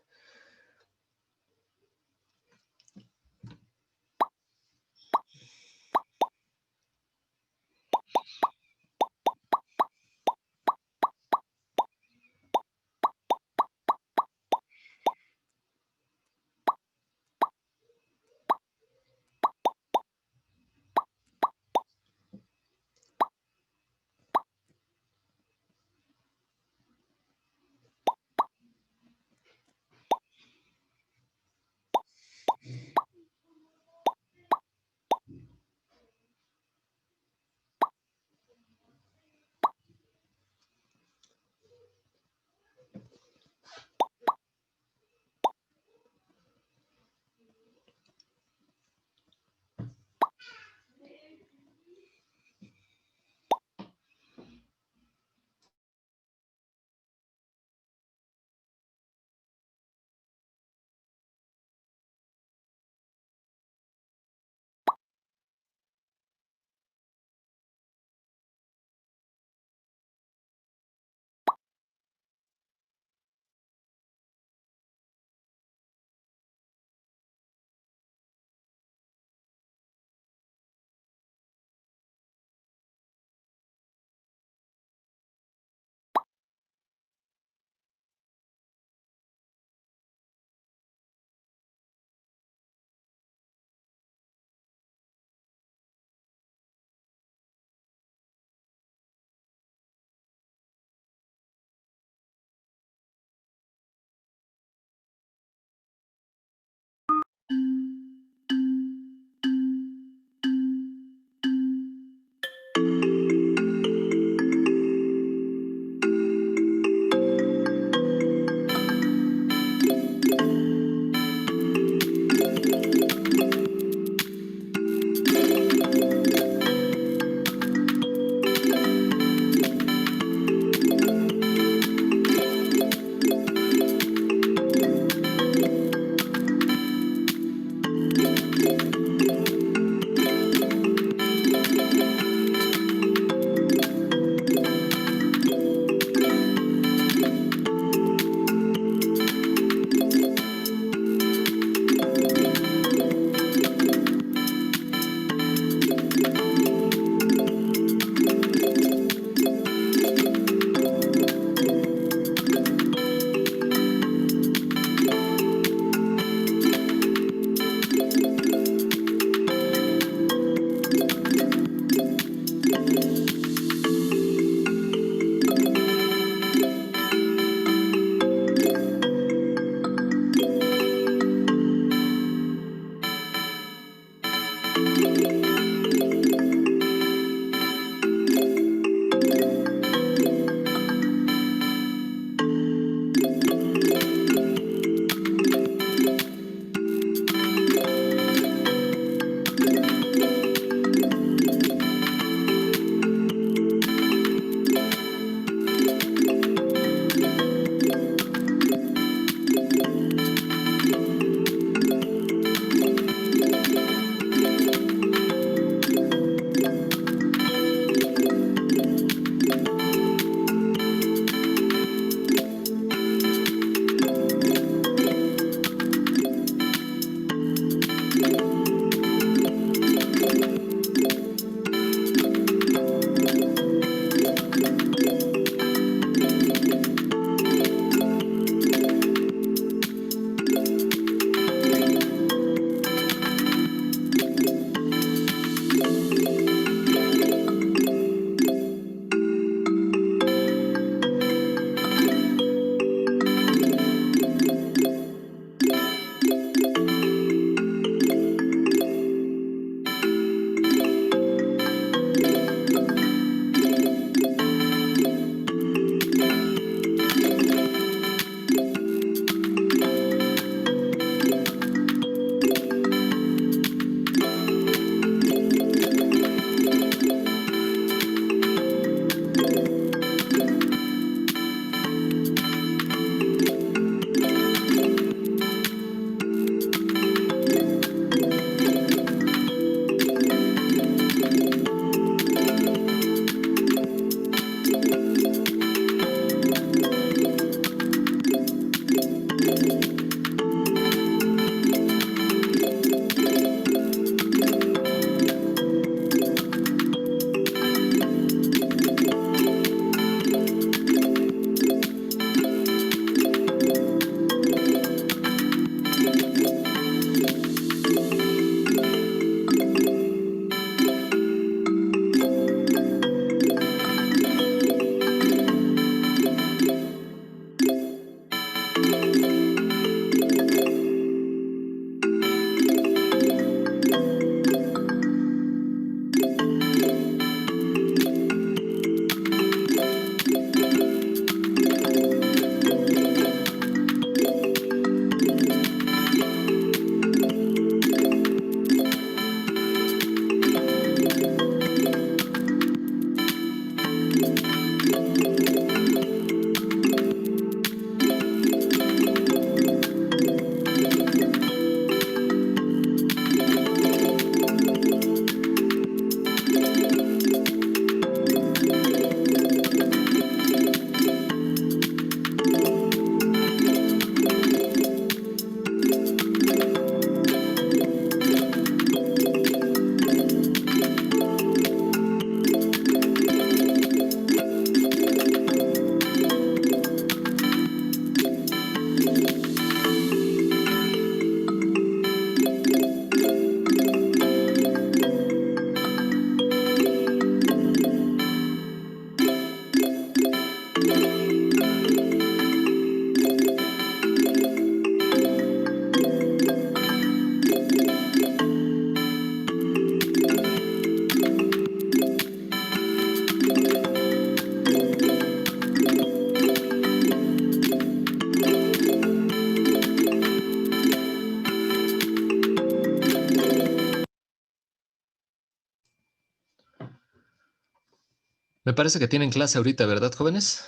Me parece que tienen clase ahorita, ¿verdad, jóvenes?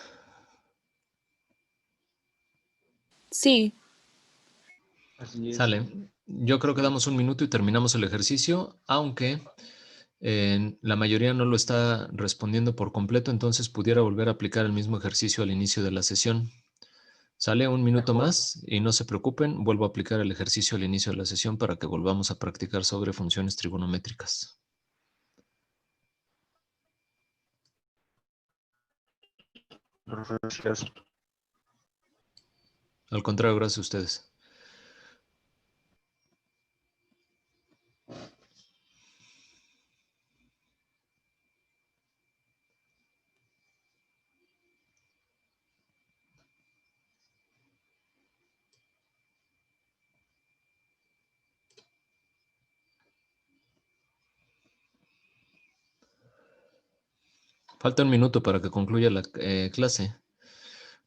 Sí. Así es. Sale. Yo creo que damos un minuto y terminamos el ejercicio, aunque la mayoría no lo está respondiendo por completo, entonces pudiera volver a aplicar el mismo ejercicio al inicio de la sesión. Sale un minuto más y no se preocupen, vuelvo a aplicar el ejercicio al inicio de la sesión para que volvamos a practicar sobre funciones trigonométricas. Gracias. Al contrario, gracias a ustedes. Falta un minuto para que concluya la clase.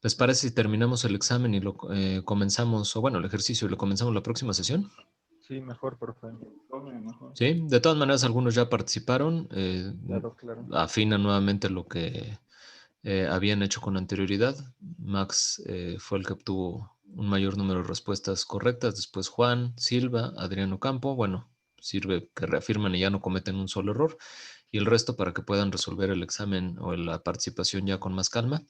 ¿Les parece si terminamos el examen y lo comenzamos, o bueno, el ejercicio y lo comenzamos la próxima sesión? Sí, mejor, profe. Sí, de todas maneras algunos ya participaron, Claro. afinan nuevamente lo que habían hecho con anterioridad. Max fue el que obtuvo un mayor número de respuestas correctas, después Juan, Silva, Adriano Campo, bueno, sirve que reafirman y ya no cometen un solo error, y el resto para que puedan resolver el examen o la participación ya con más calma.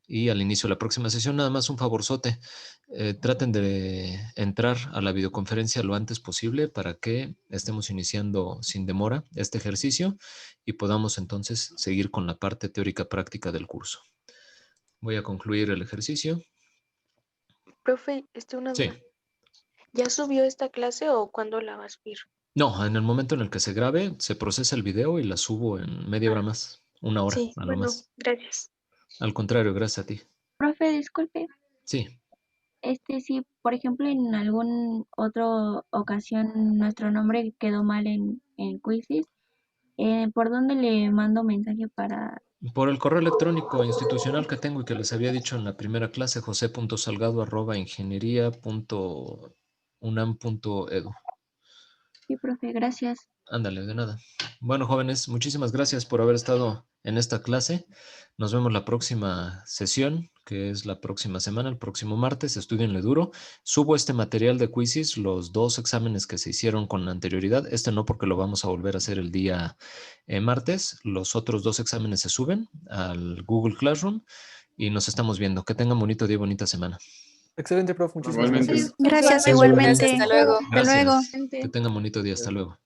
Y al inicio de la próxima sesión, nada más un favorzote. Traten de entrar a la videoconferencia lo antes posible para que estemos iniciando sin demora este ejercicio y podamos entonces seguir con la parte teórica práctica del curso. Voy a concluir el ejercicio. Profe, una Sí. duda. ¿Ya subió esta clase o cuándo la va a subir? No, en el momento en el que se grabe, se procesa el video y la subo en media hora más, una hora Sí, a lo bueno, más. gracias. Al contrario, gracias a ti. Profe, disculpe. Sí. Si por ejemplo en alguna otra ocasión nuestro nombre quedó mal en Quizzes, ¿por dónde le mando mensaje para...? Por el correo electrónico institucional que tengo y que les había dicho en la primera clase, jose.salgado@ingeniería.unam.edu. Sí, profe, gracias. Ándale, de nada. Bueno, jóvenes, muchísimas gracias por haber estado en esta clase. Nos vemos la próxima sesión, que es la próxima semana, el próximo martes. Estudienle duro. Subo este material de quizzes, los 2 exámenes que se hicieron con anterioridad. Este no, porque lo vamos a volver a hacer el día martes. Los otros 2 exámenes se suben al Google Classroom y nos estamos viendo. Que tengan bonito día y bonita semana. Excelente, profe. Muchísimas Igualmente. gracias. Gracias, Igualmente. igualmente. Hasta luego. Hasta luego. Gracias. Que tengan bonito día. Hasta luego.